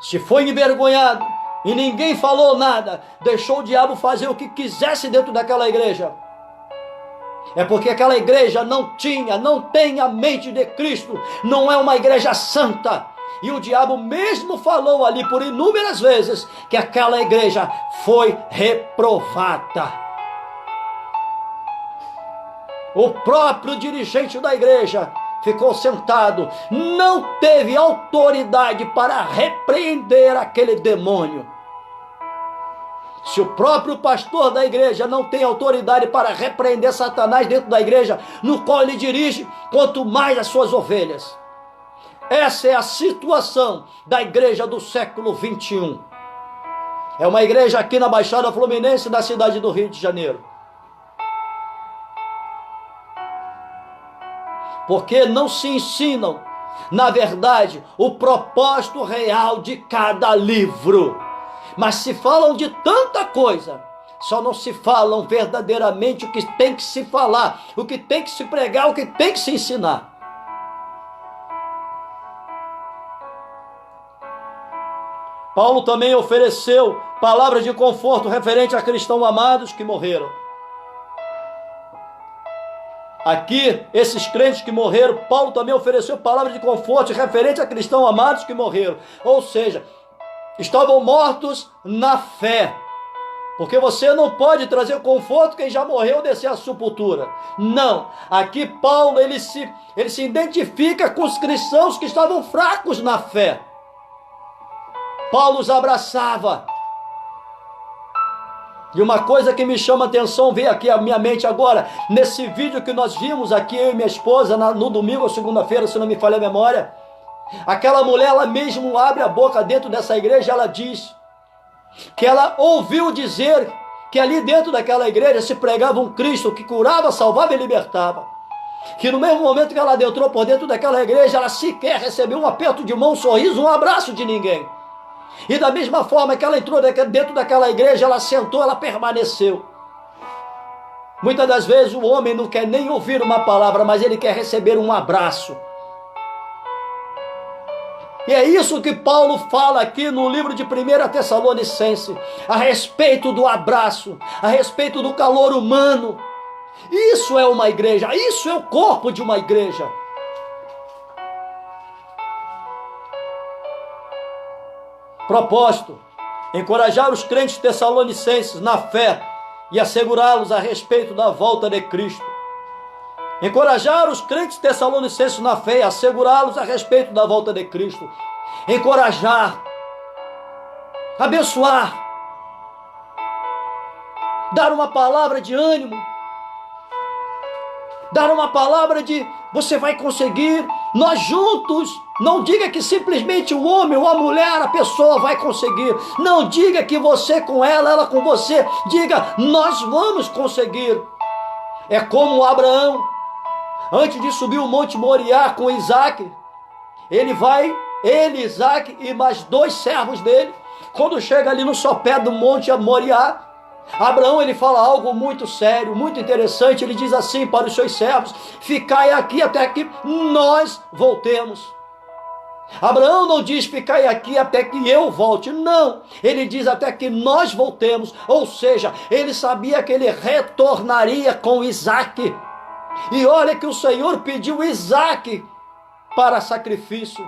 Se foi envergonhado e ninguém falou nada, deixou o diabo fazer o que quisesse dentro daquela igreja, é porque aquela igreja não tem a mente de Cristo, não é uma igreja santa. E o diabo mesmo falou ali por inúmeras vezes que aquela igreja foi reprovada. O próprio dirigente da igreja ficou sentado, não teve autoridade para repreender aquele demônio. Se o próprio pastor da igreja não tem autoridade para repreender Satanás dentro da igreja, no qual ele dirige, quanto mais as suas ovelhas. Essa é a situação da igreja do século 21. É uma igreja aqui na Baixada Fluminense, da cidade do Rio de Janeiro. Porque não se ensinam, na verdade, o propósito real de cada livro. Mas se falam de tanta coisa, só não se falam verdadeiramente o que tem que se falar, o que tem que se pregar, o que tem que se ensinar. Paulo também ofereceu palavras de conforto referente a cristãos amados que morreram. Aqui, esses crentes que morreram, Paulo também ofereceu palavras de conforto referente a cristãos amados que morreram. Ou seja, estavam mortos na fé. Porque você não pode trazer conforto quem já morreu descer a sepultura. Não. Aqui Paulo ele se identifica com os cristãos que estavam fracos na fé. Paulo os abraçava. E uma coisa que me chama a atenção, veio aqui à minha mente agora, nesse vídeo que nós vimos aqui, eu e minha esposa, no domingo ou segunda-feira, se não me falha a memória. Aquela mulher, ela mesmo abre a boca dentro dessa igreja, ela diz que ela ouviu dizer que ali dentro daquela igreja se pregava um Cristo que curava, salvava e libertava. Que no mesmo momento que ela adentrou por dentro daquela igreja, ela sequer recebeu um aperto de mão, um sorriso, um abraço de ninguém. E da mesma forma que ela entrou dentro daquela igreja, ela sentou, ela permaneceu. Muitas das vezes o homem não quer nem ouvir uma palavra, mas ele quer receber um abraço. E é isso que Paulo fala aqui no livro de 1 Tessalonicenses, a respeito do abraço, a respeito do calor humano. Isso é uma igreja, isso é o corpo de uma igreja. Propósito: encorajar os crentes tessalonicenses na fé e assegurá-los a respeito da volta de Cristo. Encorajar os crentes tessalonicenses na fé e assegurá-los a respeito da volta de Cristo. Encorajar, abençoar, dar uma palavra de ânimo, dar uma palavra de você vai conseguir, nós juntos. Não diga que simplesmente o homem ou a mulher, a pessoa vai conseguir. Não diga que você com ela, ela com você. Diga, nós vamos conseguir. É como Abraão, antes de subir o Monte Moriá com Isaac, ele, Isaac e mais 2 servos dele, quando chega ali no sopé do Monte Moriá, Abraão ele fala algo muito sério, muito interessante. Ele diz assim para os seus servos: ficai aqui até que nós voltemos. Abraão não diz ficai aqui até que eu volte, não, ele diz até que nós voltemos. Ou seja, ele sabia que ele retornaria com Isaac. E olha que o Senhor pediu Isaac para sacrifício,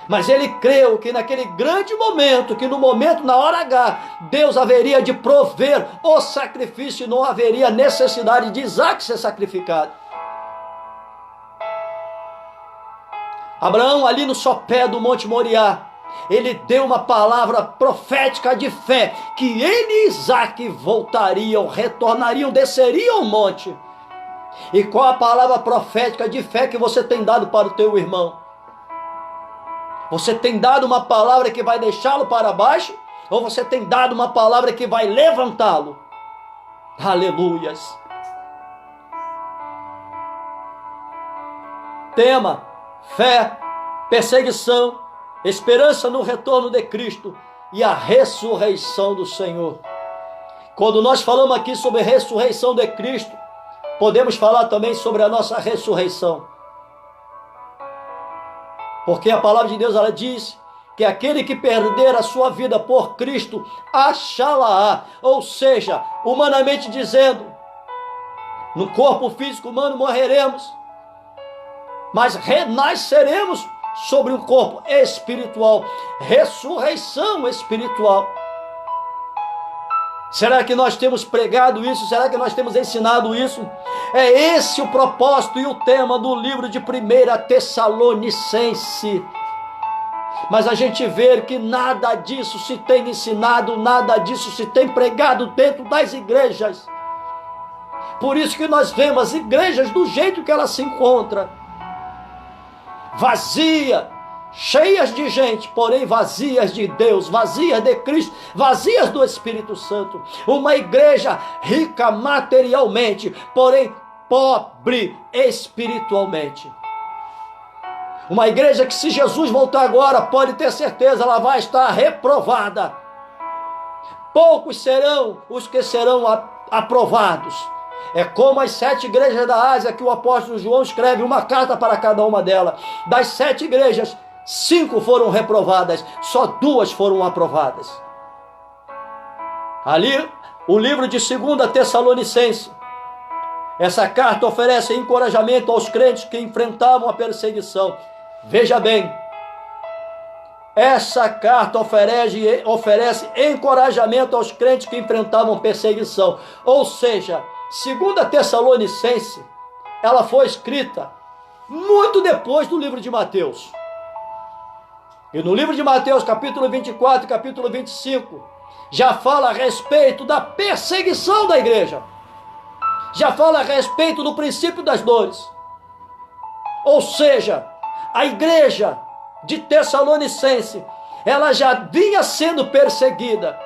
mas ele creu que naquele grande momento, que no momento, na hora H, Deus haveria de prover o sacrifício e não haveria necessidade de Isaac ser sacrificado. Abraão, ali no sopé do Monte Moriá, ele deu uma palavra profética de fé, que ele e Isaac voltariam, retornariam, desceriam o monte. E qual a palavra profética de fé que você tem dado para o teu irmão? Você tem dado uma palavra que vai deixá-lo para baixo? Ou você tem dado uma palavra que vai levantá-lo? Aleluias! Tema: fé, perseguição, esperança no retorno de Cristo e a ressurreição do Senhor. Quando nós falamos aqui sobre a ressurreição de Cristo, podemos falar também sobre a nossa ressurreição. Porque a palavra de Deus, ela diz que aquele que perder a sua vida por Cristo, achá-la-á. Ou seja, humanamente dizendo, no corpo físico humano morreremos, mas renasceremos sobre um corpo espiritual, ressurreição espiritual. Será que nós temos pregado isso? Será que nós temos ensinado isso? É esse o propósito e o tema do livro de 1 Tessalonicense. Mas a gente vê que nada disso se tem ensinado, nada disso se tem pregado dentro das igrejas. Por isso que nós vemos as igrejas do jeito que elas se encontram. Vazia, cheias de gente, porém vazias de Deus, vazias de Cristo, vazias do Espírito Santo. Uma igreja rica materialmente, porém pobre espiritualmente. Uma igreja que, se Jesus voltar agora, pode ter certeza, ela vai estar reprovada. Poucos serão os que serão aprovados. É como as 7 igrejas da Ásia, que o apóstolo João escreve uma carta para cada uma delas. Das 7 igrejas, 5 foram reprovadas, só 2 foram aprovadas. Ali, o livro de 2 Tessalonicense, essa carta oferece encorajamento aos crentes que enfrentavam a perseguição. Veja bem, essa carta oferece encorajamento aos crentes que enfrentavam perseguição. Ou seja, 2 Tessalonicense, ela foi escrita muito depois do livro de Mateus. E no livro de Mateus, capítulo 24 e capítulo 25, já fala a respeito da perseguição da igreja. Já fala a respeito do princípio das dores. Ou seja, a igreja de Tessalonicense, ela já vinha sendo perseguida.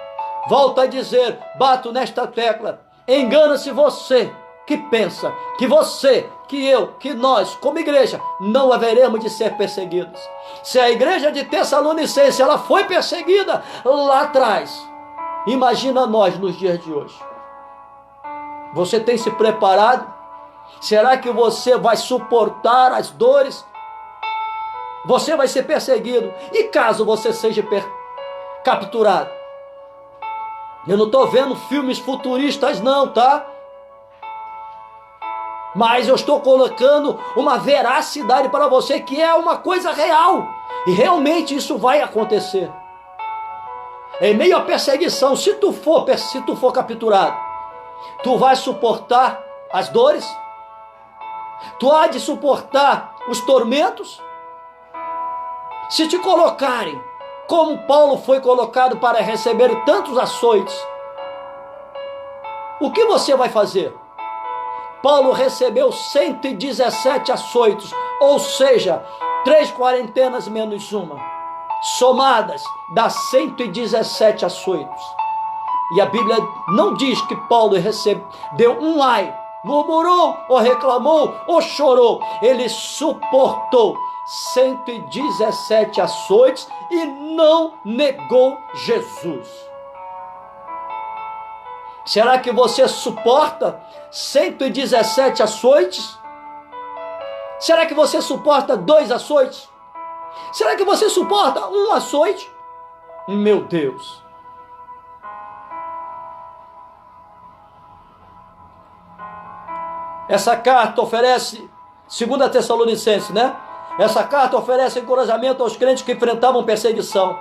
Volto a dizer, bato nesta tecla, engana-se você que pensa que você, que eu, que nós, como igreja, não haveremos de ser perseguidos. Se a igreja de Tessalonicense, ela foi perseguida lá atrás, imagina nós nos dias de hoje. Você tem se preparado? Será que você vai suportar as dores? Você vai ser perseguido. E caso você seja capturado? Eu não estou vendo filmes futuristas não, tá? Mas eu estou colocando uma veracidade para você, que é uma coisa real. E realmente isso vai acontecer. Em meio à perseguição, se tu for capturado, tu vai suportar as dores? Tu há de suportar os tormentos? Se te colocarem, como Paulo foi colocado para receber tantos açoites, o que você vai fazer? Paulo recebeu 117 açoites, ou seja, 3 quarentenas menos uma, somadas dá 117 açoites. E a Bíblia não diz que Paulo deu um ai, murmurou, ou reclamou, ou chorou. Ele suportou 117 açoites e não negou Jesus. Será que você suporta 117 açoites? Será que você suporta 2 açoites? Será que você suporta 1 açoite? Meu Deus! Essa carta oferece, 2 Tessalonicense, né? Essa carta oferece encorajamento aos crentes que enfrentavam perseguição.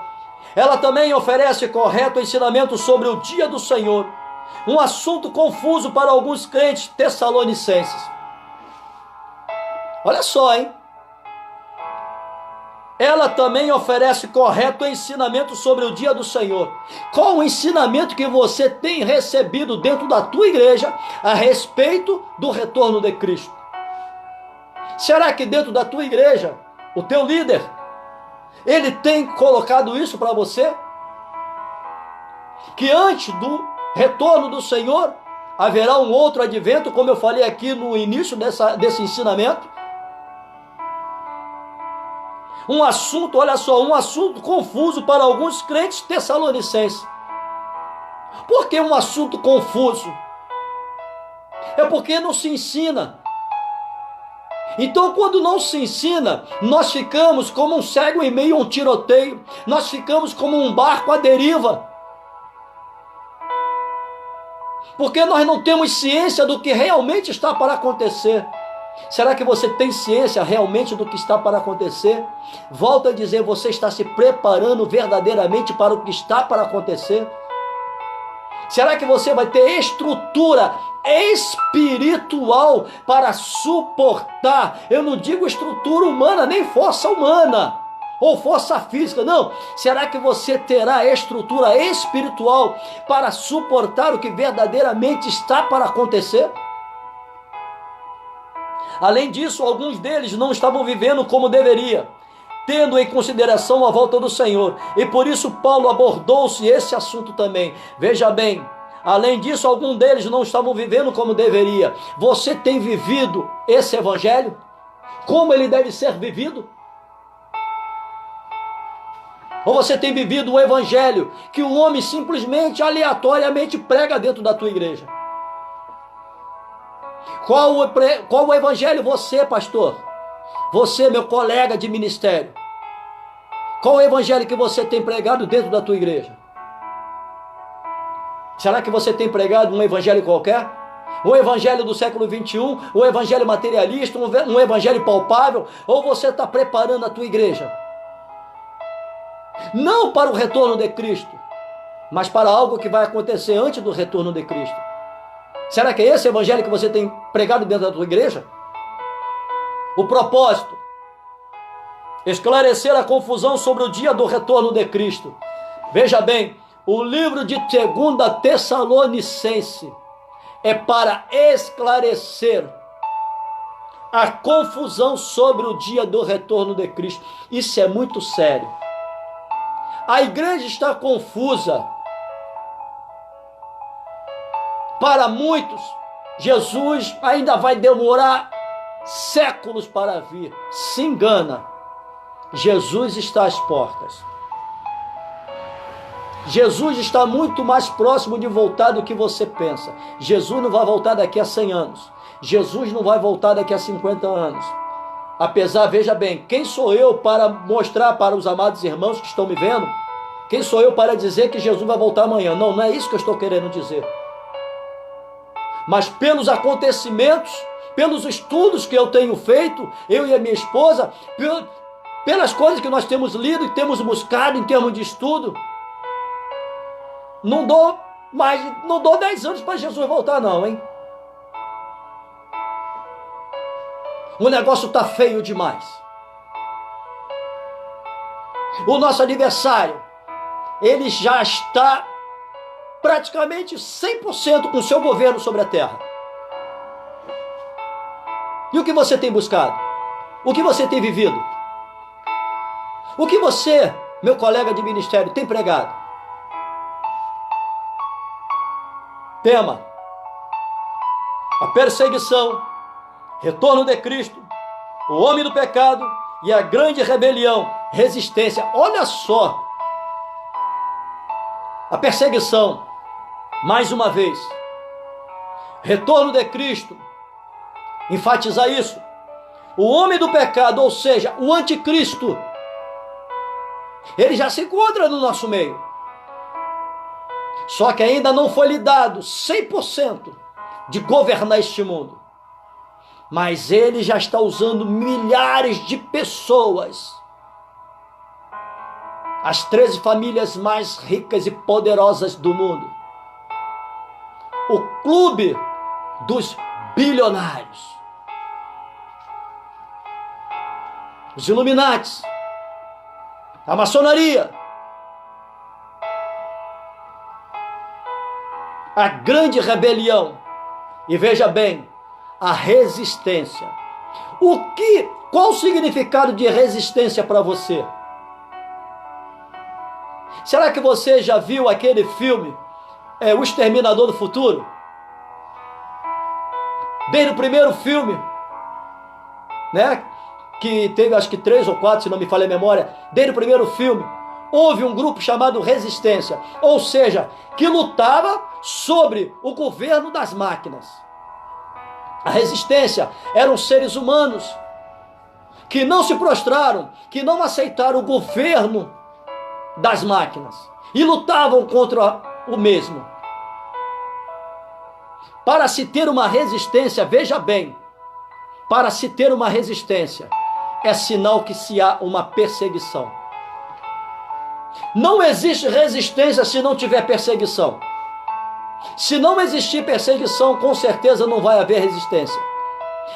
Ela também oferece correto ensinamento sobre o dia do Senhor, um assunto confuso para alguns crentes tessalonicenses. Olha só, hein? Ela também oferece correto ensinamento sobre o dia do Senhor. Qual o ensinamento que você tem recebido dentro da tua igreja a respeito do retorno de Cristo? Será que dentro da tua igreja, o teu líder, ele tem colocado isso para você? Que antes do retorno do Senhor, haverá um outro advento, como eu falei aqui no início desse ensinamento? Um assunto, olha só, um assunto confuso para alguns crentes tessalonicenses. Por que um assunto confuso? É porque não se ensina. Então, quando não se ensina, nós ficamos como um cego em meio a um tiroteio. Nós ficamos como um barco à deriva. Porque nós não temos ciência do que realmente está para acontecer. Será que você tem ciência realmente do que está para acontecer? Volto a dizer, você está se preparando verdadeiramente para o que está para acontecer? Será que você vai ter estrutura espiritual para suportar? Eu não digo estrutura humana, nem força humana ou força física, não. Será que você terá estrutura espiritual para suportar o que verdadeiramente está para acontecer? Além disso, alguns deles não estavam vivendo como deveria, tendo em consideração a volta do Senhor. E por isso Paulo abordou-se esse assunto também. Veja bem, além disso, alguns deles não estavam vivendo como deveria. Você tem vivido esse evangelho? Como ele deve ser vivido? Ou você tem vivido o evangelho que o homem simplesmente, aleatoriamente prega dentro da tua igreja? Qual o evangelho você, pastor? Você, meu colega de ministério. Qual o evangelho que você tem pregado dentro da tua igreja? Será que você tem pregado um evangelho qualquer? Um evangelho do século 21? Um evangelho materialista? Um evangelho palpável? Ou você está preparando a tua igreja? Não para o retorno de Cristo, mas para algo que vai acontecer antes do retorno de Cristo. Será que é esse evangelho que você tem pregado dentro da tua igreja? O propósito: esclarecer a confusão sobre o dia do retorno de Cristo. Veja bem, o livro de 2 Tessalonicenses é para esclarecer a confusão sobre o dia do retorno de Cristo. Isso é muito sério. A igreja está confusa. Para muitos, Jesus ainda vai demorar séculos para vir. Se engana. Jesus está às portas. Jesus está muito mais próximo de voltar do que você pensa. Jesus não vai voltar daqui a 100 anos. Jesus não vai voltar daqui a 50 anos. Apesar, veja bem, quem sou eu para mostrar para os amados irmãos que estão me vendo? Quem sou eu para dizer que Jesus vai voltar amanhã? Não, não é isso que eu estou querendo dizer. Mas pelos acontecimentos, pelos estudos que eu tenho feito, eu e a minha esposa, pelas coisas que nós temos lido e temos buscado em termos de estudo, não dou 10 anos para Jesus voltar não, hein? O negócio está feio demais. O nosso adversário, ele já está praticamente 100% com o seu governo sobre a terra. E o que você tem buscado? O que você tem vivido? O que você, meu colega de ministério, tem pregado? Tema: a perseguição, retorno de Cristo, o homem do pecado e a grande rebelião, resistência. Olha só, a perseguição, mais uma vez, retorno de Cristo, enfatiza isso. O homem do pecado, ou seja, o anticristo, ele já se encontra no nosso meio. Só que ainda não foi lhe dado 100% de governar este mundo. Mas ele já está usando milhares de pessoas. As 13 famílias mais ricas e poderosas do mundo. O clube dos bilionários. Os Illuminates. A maçonaria. A grande rebelião. E veja bem, a resistência. Qual o significado de resistência para você? Será que você já viu aquele filme, O Exterminador do Futuro? Desde o primeiro filme, né? Que teve acho que 3 ou 4, se não me falha a memória. Desde o primeiro filme, houve um grupo chamado Resistência. Ou seja, que lutava sobre o governo das máquinas. A resistência eram seres humanos que não se prostraram, que não aceitaram o governo das máquinas e lutavam contra o mesmo. Para se ter uma resistência, veja bem, para se ter uma resistência, é sinal que se há uma perseguição. Não existe resistência se não tiver perseguição. Se não existir perseguição, com certeza não vai haver resistência.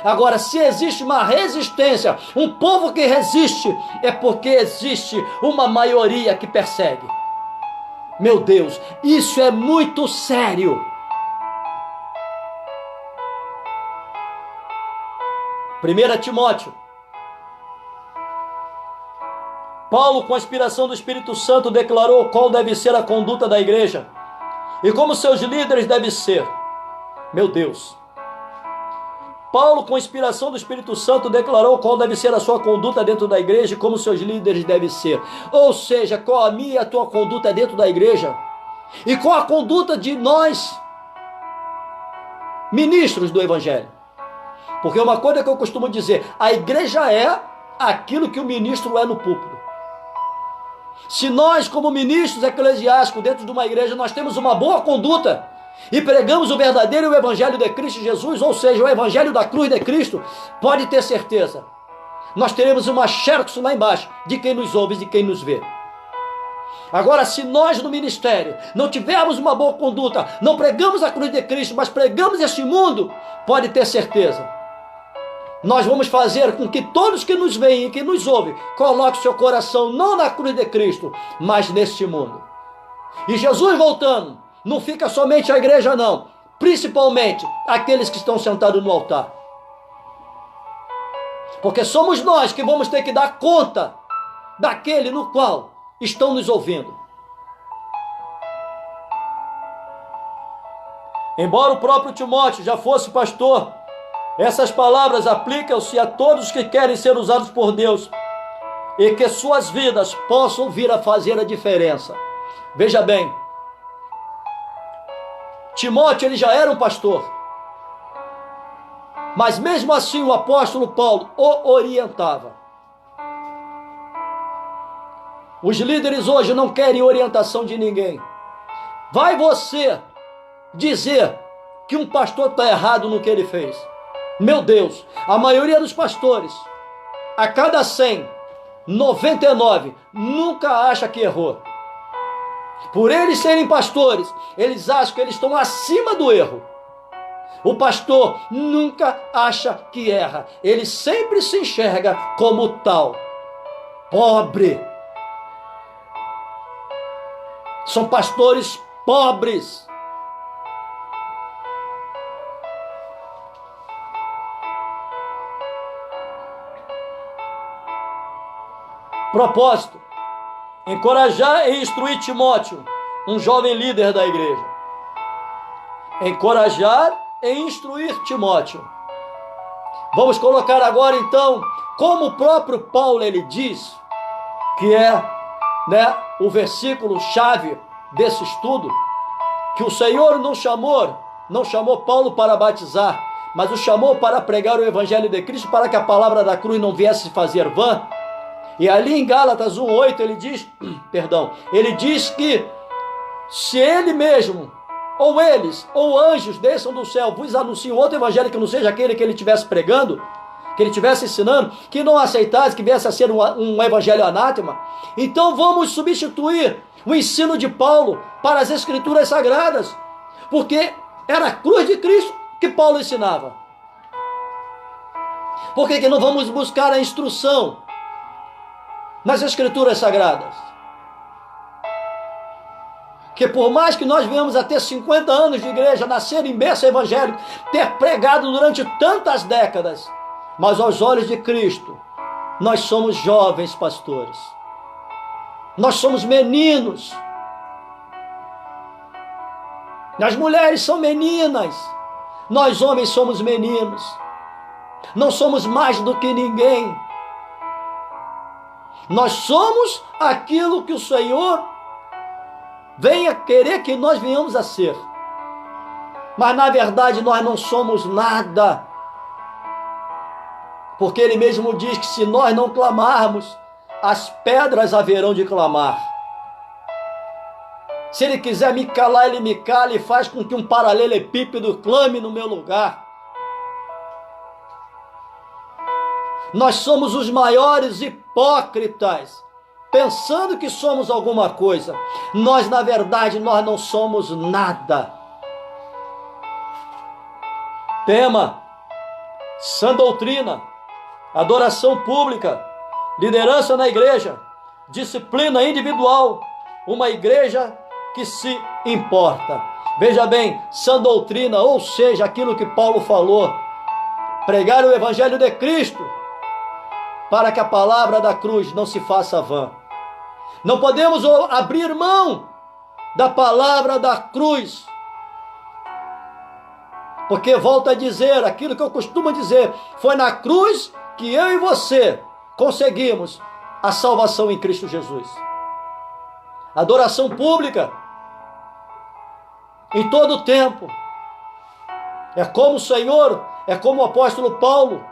Agora, se existe uma resistência, um povo que resiste, é porque existe uma maioria que persegue. Meu Deus, isso é muito sério. 1 Timóteo. Paulo, com a inspiração do Espírito Santo, declarou qual deve ser a conduta da igreja e como seus líderes devem ser. Meu Deus. Paulo, com a inspiração do Espírito Santo, declarou qual deve ser a sua conduta dentro da igreja e como seus líderes devem ser. Ou seja, qual a minha e a tua conduta dentro da igreja e qual a conduta de nós, ministros do Evangelho. Porque uma coisa que eu costumo dizer, a igreja é aquilo que o ministro é no púlpito. Se nós, como ministros eclesiásticos dentro de uma igreja, nós temos uma boa conduta e pregamos o verdadeiro Evangelho de Cristo Jesus, ou seja, o Evangelho da cruz de Cristo, pode ter certeza, nós teremos uma xerox lá embaixo de quem nos ouve e de quem nos vê. Agora, se nós no ministério não tivermos uma boa conduta, não pregamos a cruz de Cristo, mas pregamos este mundo, pode ter certeza, nós vamos fazer com que todos que nos veem e que nos ouvem, coloquem seu coração não na cruz de Cristo, mas neste mundo. E Jesus voltando, não fica somente a igreja não, principalmente aqueles que estão sentados no altar. Porque somos nós que vamos ter que dar conta daquele no qual estão nos ouvindo. Embora o próprio Timóteo já fosse pastor, essas palavras aplicam-se a todos que querem ser usados por Deus e que suas vidas possam vir a fazer a diferença. Veja bem, Timóteo ele já era um pastor, mas mesmo assim o apóstolo Paulo o orientava. Os líderes hoje não querem orientação de ninguém. Vai você dizer que um pastor está errado no que ele fez? Meu Deus, a maioria dos pastores, a cada 100, 99 nunca acha que errou. Por eles serem pastores, eles acham que eles estão acima do erro. O pastor nunca acha que erra, ele sempre se enxerga como tal, pobre. São pastores pobres. Propósito: encorajar e instruir Timóteo, um jovem líder da igreja. Encorajar e instruir Timóteo. Vamos colocar agora então, como o próprio Paulo ele diz, que é, o versículo chave desse estudo, que o Senhor não chamou Paulo para batizar, mas o chamou para pregar o Evangelho de Cristo, para que a palavra da cruz não viesse fazer vã. E ali em Gálatas 1:8 ele diz que se ele mesmo, ou eles, ou anjos desçam do céu, vos anunciam outro evangelho que não seja aquele que ele estivesse pregando, que ele estivesse ensinando, que não aceitasse, que viesse a ser um evangelho anátema, então vamos substituir o ensino de Paulo para as escrituras sagradas, porque era a cruz de Cristo que Paulo ensinava. Por que não vamos buscar a instrução nas escrituras sagradas? Que por mais que nós venhamos a ter 50 anos de igreja, nascer em berço evangélico, ter pregado durante tantas décadas, mas aos olhos de Cristo, nós somos jovens pastores, nós somos meninos, as mulheres são meninas, nós homens somos meninos, não somos mais do que ninguém. Nós somos aquilo que o Senhor venha querer que nós venhamos a ser. Mas na verdade nós não somos nada. Porque Ele mesmo diz que se nós não clamarmos, as pedras haverão de clamar. Se Ele quiser me calar, Ele me cala e faz com que um paralelepípedo clame no meu lugar. Nós somos os maiores hipócritas, pensando que somos alguma coisa. Nós, na verdade, nós não somos nada. Tema: sã doutrina, adoração pública, liderança na igreja, disciplina individual, uma igreja que se importa. Veja bem, sã doutrina, ou seja, aquilo que Paulo falou, pregar o evangelho de Cristo, para que a palavra da cruz não se faça vã. Não podemos abrir mão da palavra da cruz, porque, volto a dizer, aquilo que eu costumo dizer, foi na cruz que eu e você conseguimos a salvação em Cristo Jesus. Adoração pública, em todo o tempo. É como o Senhor, é como o apóstolo Paulo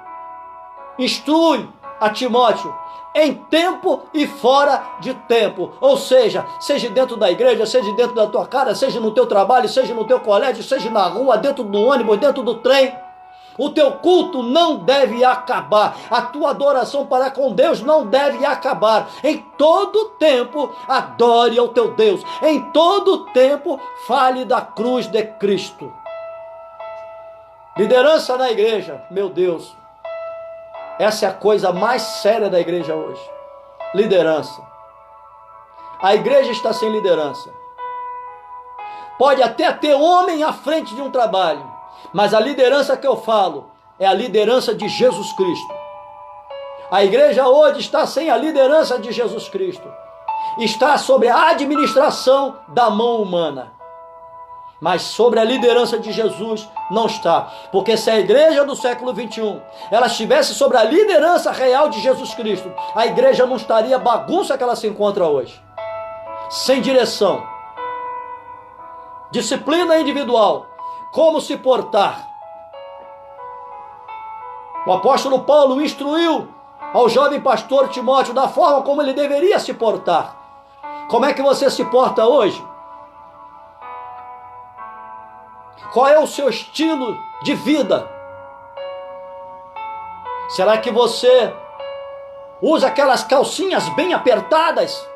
instrui a Timóteo, em tempo e fora de tempo. Ou seja dentro da igreja, seja dentro da tua casa, seja no teu trabalho, seja no teu colégio, seja na rua, dentro do ônibus, dentro do trem. O teu culto não deve acabar. A tua adoração para com Deus não deve acabar. Em todo tempo, adore ao teu Deus. Em todo tempo, fale da cruz de Cristo. Liderança na igreja, meu Deus. Essa é a coisa mais séria da igreja hoje. Liderança. A igreja está sem liderança. Pode até ter homem à frente de um trabalho, mas a liderança que eu falo é a liderança de Jesus Cristo. A igreja hoje está sem a liderança de Jesus Cristo. Está sob a administração da mão humana. Mas sobre a liderança de Jesus não está. Porque se a igreja do século 21, ela estivesse sobre a liderança real de Jesus Cristo, a igreja não estaria a bagunça que ela se encontra hoje. Sem direção. Disciplina individual. Como se portar. O apóstolo Paulo instruiu ao jovem pastor Timóteo da forma como ele deveria se portar. Como é que você se porta hoje? Qual é o seu estilo de vida? Será que você usa aquelas calcinhas bem apertadas?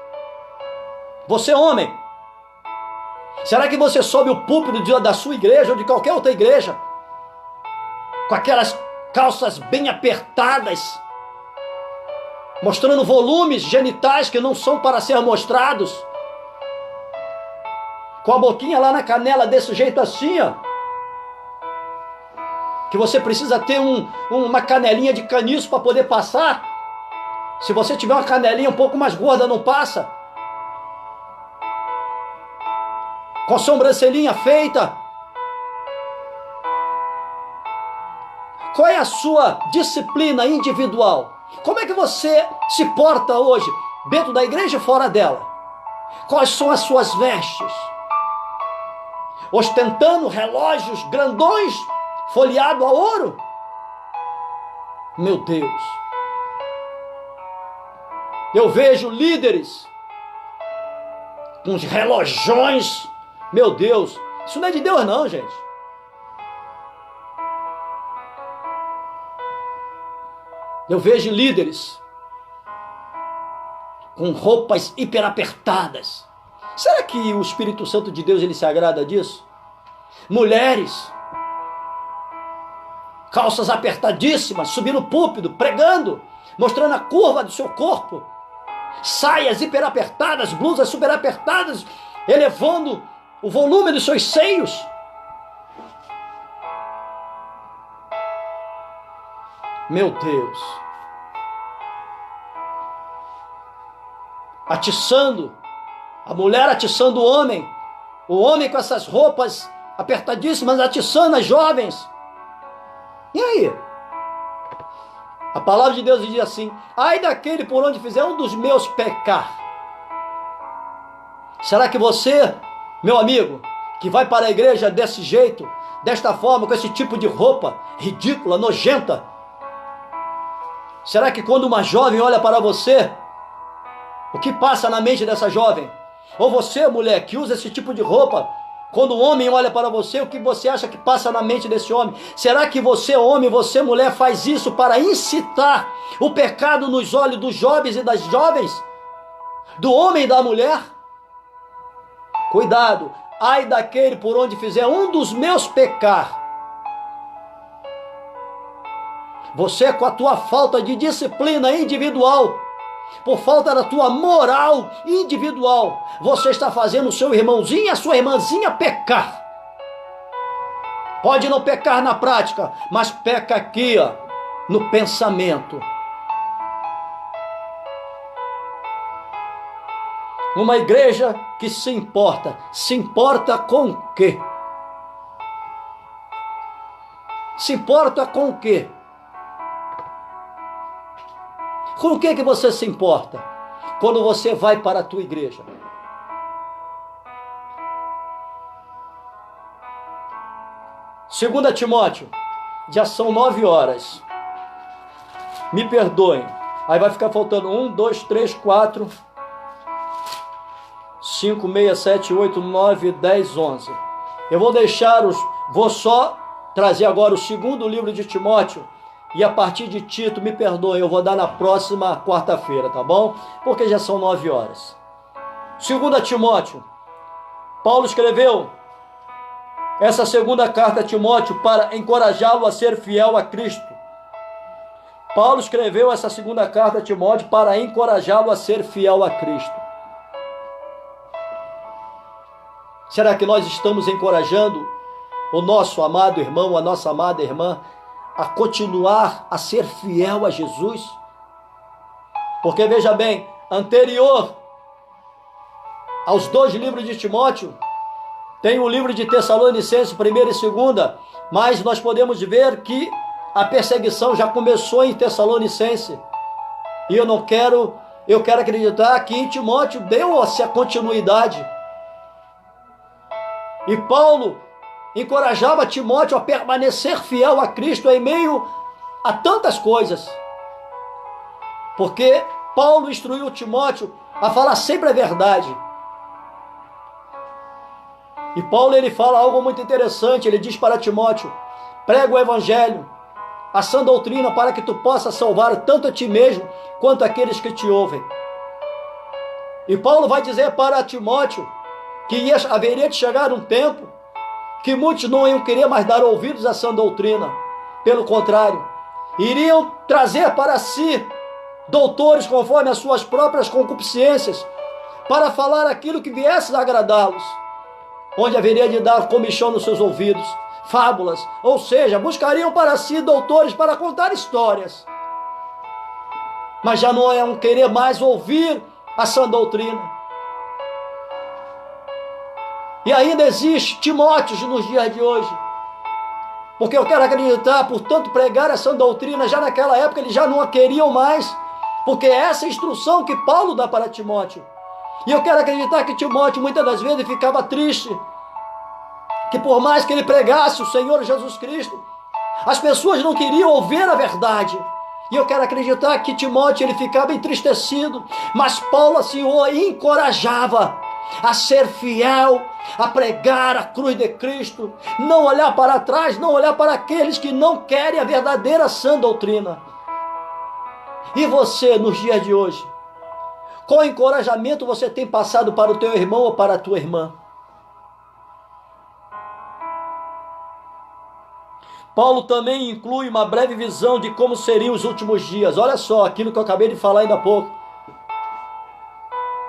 Você homem. Será que você sobe o púlpito da sua igreja ou de qualquer outra igreja com aquelas calças bem apertadas, mostrando volumes genitais que não são para ser mostrados, com a boquinha lá na canela desse jeito assim, ó, que você precisa ter uma canelinha de caniço para poder passar? Se você tiver uma canelinha um pouco mais gorda, não passa. Com a sobrancelhinha feita. Qual é a sua disciplina individual? Como é que você se porta hoje, dentro da igreja e fora dela? Quais são as suas vestes? Ostentando relógios grandões, folheado a ouro? Meu Deus. Eu vejo líderes com uns relojões. Meu Deus, isso não é de Deus não, gente. Eu vejo líderes com roupas hiperapertadas. Será que o Espírito Santo de Deus ele se agrada disso? Mulheres, calças apertadíssimas, subindo o púlpito, pregando, mostrando a curva do seu corpo. Saias hiperapertadas, blusas superapertadas, elevando o volume dos seus seios. Meu Deus. Atiçando, a mulher atiçando o homem com essas roupas apertadíssimas, atiçando as jovens. E aí? A palavra de Deus diz assim: ai daquele por onde fizer um dos meus pecar. Será que você, meu amigo, que vai para a igreja desse jeito, desta forma, com esse tipo de roupa ridícula, nojenta, será que quando uma jovem olha para você, o que passa na mente dessa jovem? Ou você, mulher, que usa esse tipo de roupa Quando o homem olha para você, o que você acha que passa na mente desse homem? Será que você, homem, você, mulher, faz isso para incitar o pecado nos olhos dos jovens e das jovens? Do homem e da mulher? Cuidado, ai daquele por onde fizer um dos meus pecar. Você, com a tua falta de disciplina individual, por falta da tua moral individual, você está fazendo o seu irmãozinho e a sua irmãzinha pecar. Pode não pecar na prática, mas peca aqui, ó, no pensamento. Uma igreja que se importa com o quê? Se importa com o quê? Com o que você se importa quando você vai para a tua igreja? Segunda Timóteo, já são 9 horas. Me perdoem. Aí vai ficar faltando 1, 2, 3, 4, 5, 6, 7, 8, 9, 10, 11. Eu vou só trazer agora o segundo livro de Timóteo. E a partir de Tito, me perdoem, eu vou dar na próxima quarta-feira, tá bom? Porque já são 9 horas. 2 Timóteo. Paulo escreveu essa segunda carta a Timóteo para encorajá-lo a ser fiel a Cristo. Paulo escreveu essa segunda carta a Timóteo para encorajá-lo a ser fiel a Cristo. Será que nós estamos encorajando o nosso amado irmão, a nossa amada irmã, a continuar a ser fiel a Jesus? Porque veja bem, anterior aos 2 livros de Timóteo, tem o livro de Tessalonicenses, 1ª e 2ª, mas nós podemos ver que a perseguição já começou em Tessalonicense. E eu quero acreditar que em Timóteo deu-se a continuidade. E Paulo encorajava Timóteo a permanecer fiel a Cristo em meio a tantas coisas. Porque Paulo instruiu Timóteo a falar sempre a verdade. E Paulo ele fala algo muito interessante, ele diz para Timóteo: prega o evangelho, a sã doutrina, para que tu possas salvar tanto a ti mesmo quanto aqueles que te ouvem. E Paulo vai dizer para Timóteo que haveria de chegar um tempo que muitos não iam querer mais dar ouvidos à sã doutrina. Pelo contrário, iriam trazer para si doutores conforme as suas próprias concupiscências, para falar aquilo que viesse a agradá-los, onde haveria de dar comichão nos seus ouvidos, fábulas, ou seja, buscariam para si doutores para contar histórias, mas já não iam querer mais ouvir a sã doutrina. E ainda existe Timóteos nos dias de hoje, porque eu quero acreditar, portanto, pregar essa doutrina, já naquela época eles já não a queriam mais, porque essa é a instrução que Paulo dá para Timóteo. E eu quero acreditar que Timóteo muitas das vezes ficava triste, que por mais que ele pregasse o Senhor Jesus Cristo, as pessoas não queriam ouvir a verdade. E eu quero acreditar que Timóteo ele ficava entristecido, mas Paulo assim o encorajava a ser fiel, a pregar a cruz de Cristo, não olhar para trás, não olhar para aqueles que não querem a verdadeira sã doutrina. E você, nos dias de hoje, qual encorajamento você tem passado para o teu irmão ou para a tua irmã? Paulo também inclui uma breve visão de como seriam os últimos dias. Olha só, aquilo que eu acabei de falar ainda há pouco.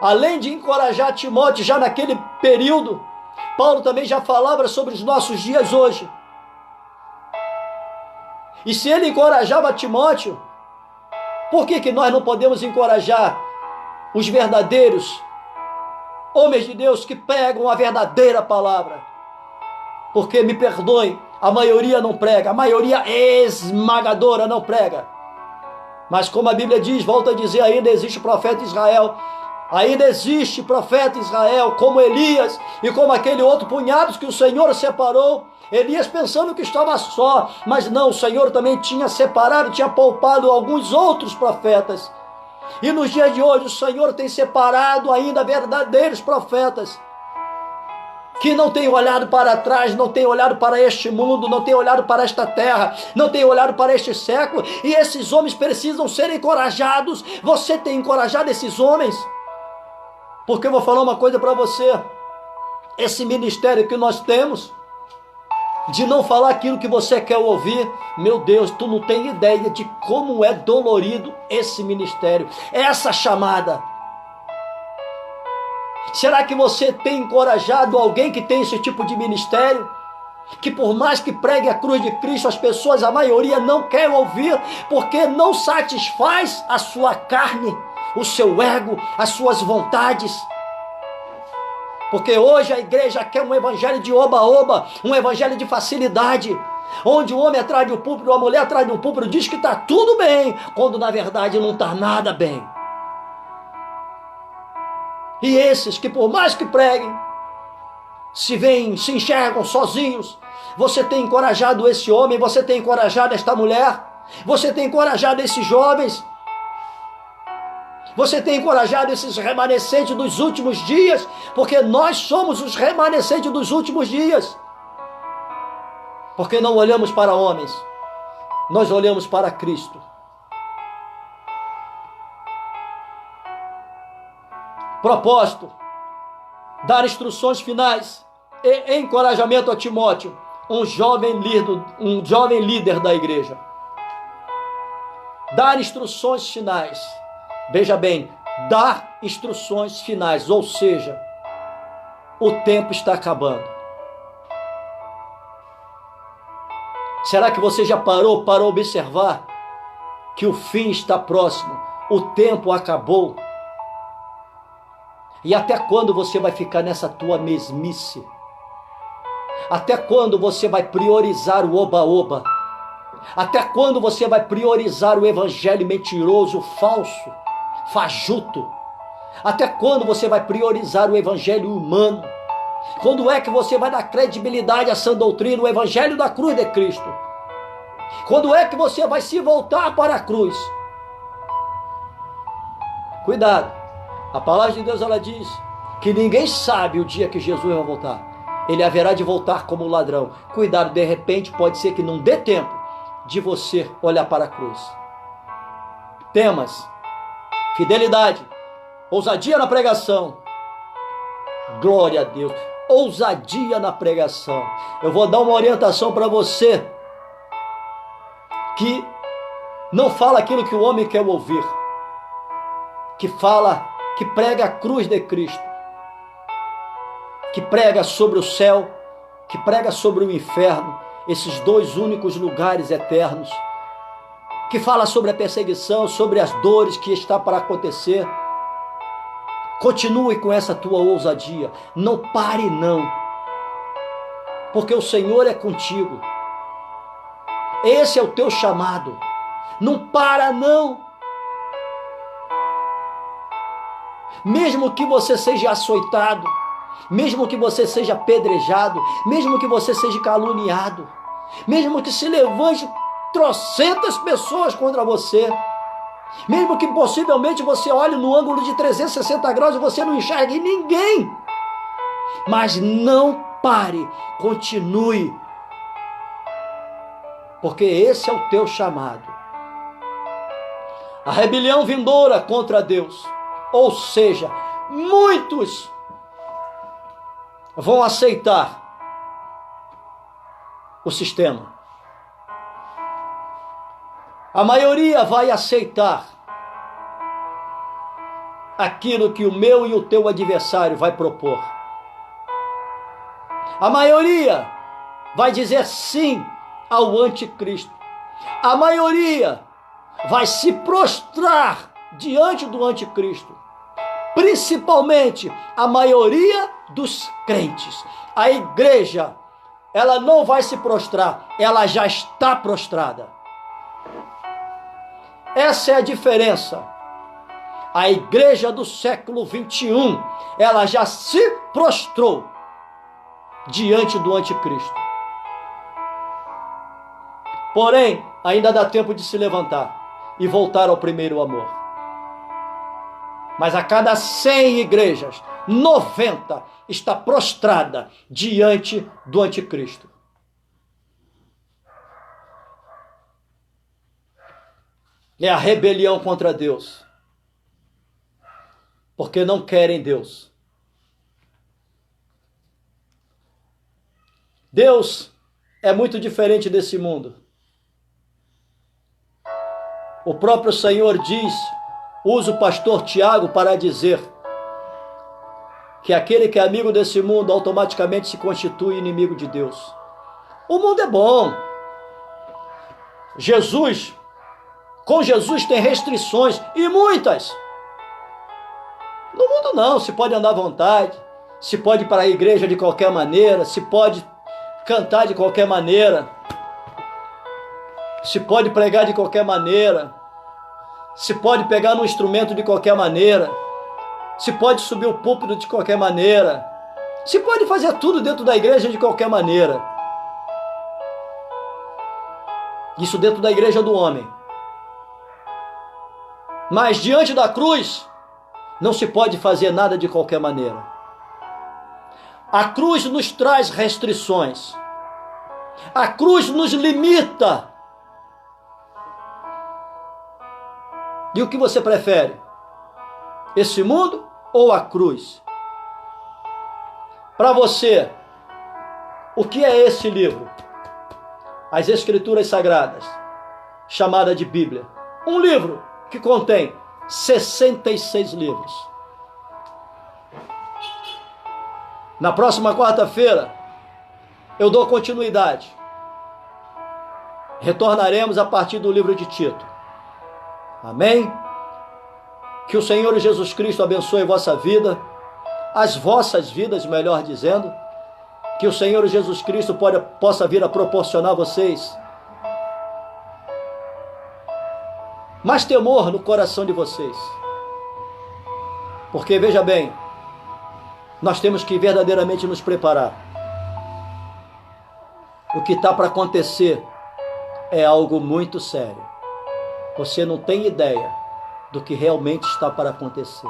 Além de encorajar Timóteo já naquele período, Paulo também já falava sobre os nossos dias hoje. E se ele encorajava Timóteo, por que nós não podemos encorajar os verdadeiros homens de Deus que pregam a verdadeira palavra? Porque, me perdoem, a maioria não prega, a maioria esmagadora não prega. Mas como a Bíblia diz, volta a dizer, ainda existe profeta Israel. Ainda existe profeta Israel, como Elias e como aquele outro punhado que o Senhor separou. Elias pensando que estava só, mas não, o Senhor também tinha separado, tinha poupado alguns outros profetas. E nos dias de hoje o Senhor tem separado ainda verdadeiros profetas. que não tem olhado para trás, não tem olhado para este mundo, não tem olhado para esta terra, não tem olhado para este século, e esses homens precisam ser encorajados. Você tem encorajado esses homens? Porque eu vou falar uma coisa para você, esse ministério que nós temos, de não falar aquilo que você quer ouvir, meu Deus, tu não tem ideia de como é dolorido esse ministério, essa chamada. Será que você tem encorajado alguém que tem esse tipo de ministério? Que por mais que pregue a cruz de Cristo, as pessoas, a maioria não quer ouvir, porque não satisfaz a sua carne, o seu ego, as suas vontades. Porque hoje a igreja quer um evangelho de oba-oba, um evangelho de facilidade, onde o homem atrás de um púlpito, a mulher atrás de um púlpito diz que está tudo bem, quando na verdade não está nada bem. E esses que por mais que preguem, se enxergam sozinhos. Você tem encorajado esse homem, você tem encorajado esta mulher, você tem encorajado esses jovens, você tem encorajado esses remanescentes dos últimos dias, porque nós somos os remanescentes dos últimos dias. Porque não olhamos para homens, nós olhamos para Cristo. Propósito: dar instruções finais e encorajamento a Timóteo, um jovem líder da igreja. Dar instruções finais. Veja bem, dar instruções finais, ou seja, o tempo está acabando. Será que você já parou para observar que o fim está próximo? O tempo acabou. E até quando você vai ficar nessa tua mesmice? Até quando você vai priorizar o oba-oba? Até quando você vai priorizar o evangelho mentiroso, falso, fajuto? Até quando você vai priorizar o evangelho humano? Quando é que você vai dar credibilidade a essa doutrina, o evangelho da cruz de Cristo? Quando é que você vai se voltar para a cruz? Cuidado. A palavra de Deus, ela diz que ninguém sabe o dia que Jesus vai voltar. Ele haverá de voltar como ladrão. Cuidado, de repente pode ser que não dê tempo de você olhar para a cruz. Temas: fidelidade, ousadia na pregação. Glória a Deus, ousadia na pregação. Eu vou dar uma orientação para você que não fala aquilo que o homem quer ouvir, que prega a cruz de Cristo, que prega sobre o céu, que prega sobre o inferno, esses dois únicos lugares eternos, que fala sobre a perseguição, sobre as dores que está para acontecer. Continue com essa tua ousadia, não pare não, porque o Senhor é contigo, esse é o teu chamado, não para não. Mesmo que você seja açoitado, mesmo que você seja apedrejado, mesmo que você seja caluniado, mesmo que se levante trocentas pessoas contra você, mesmo que possivelmente você olhe no ângulo de 360 graus e você não enxergue ninguém, mas não pare, continue, porque esse é o teu chamado. A rebelião vindoura contra Deus, ou seja, muitos vão aceitar o sistema. A maioria vai aceitar aquilo que o meu e o teu adversário vai propor. A maioria vai dizer sim ao anticristo. A maioria vai se prostrar diante do anticristo. Principalmente a maioria dos crentes. A igreja, ela não vai se prostrar, ela já está prostrada. Essa é a diferença. A igreja do século 21, ela já se prostrou diante do anticristo. Porém, ainda dá tempo de se levantar e voltar ao primeiro amor. Mas a cada 100 igrejas, 90 está prostrada diante do anticristo. É a rebelião contra Deus. Porque não querem Deus. Deus é muito diferente desse mundo. O próprio Senhor diz, usa o pastor Tiago para dizer que aquele que é amigo desse mundo automaticamente se constitui inimigo de Deus. O mundo é bom. Com Jesus tem restrições, e muitas. No mundo não, se pode andar à vontade, se pode ir para a igreja de qualquer maneira, se pode cantar de qualquer maneira, se pode pregar de qualquer maneira, se pode pegar no instrumento de qualquer maneira, se pode subir o púlpito de qualquer maneira, se pode fazer tudo dentro da igreja de qualquer maneira. Isso dentro da igreja do homem. Mas diante da cruz, não se pode fazer nada de qualquer maneira. A cruz nos traz restrições. A cruz nos limita. E o que você prefere? Esse mundo ou a cruz? Para você, o que é esse livro? As Escrituras Sagradas, chamada de Bíblia. Um livro que contém 66 livros. Na próxima quarta-feira, eu dou continuidade. Retornaremos a partir do livro de Tito. Amém? Que o Senhor Jesus Cristo abençoe a vossa vida, as vossas vidas, melhor dizendo. Que o Senhor Jesus Cristo possa vir a proporcionar a vocês mais temor no coração de vocês. Porque, veja bem, nós temos que verdadeiramente nos preparar. O que está para acontecer é algo muito sério. Você não tem ideia do que realmente está para acontecer.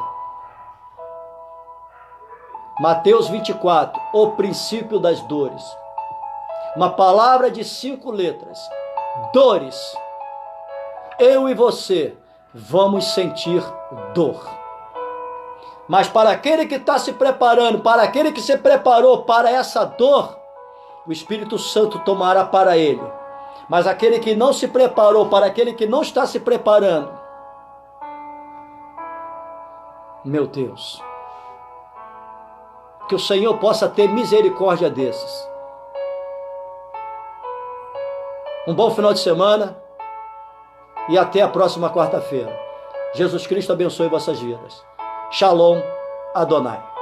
Mateus 24, o princípio das dores. Uma palavra de 5 letras. Dores. Eu e você vamos sentir dor. Mas para aquele que está se preparando, para aquele que se preparou para essa dor, o Espírito Santo tomará para ele. Mas aquele que não se preparou, para aquele que não está se preparando, meu Deus, que o Senhor possa ter misericórdia desses. Um bom final de semana e até a próxima quarta-feira. Jesus Cristo abençoe vossas vidas. Shalom Adonai.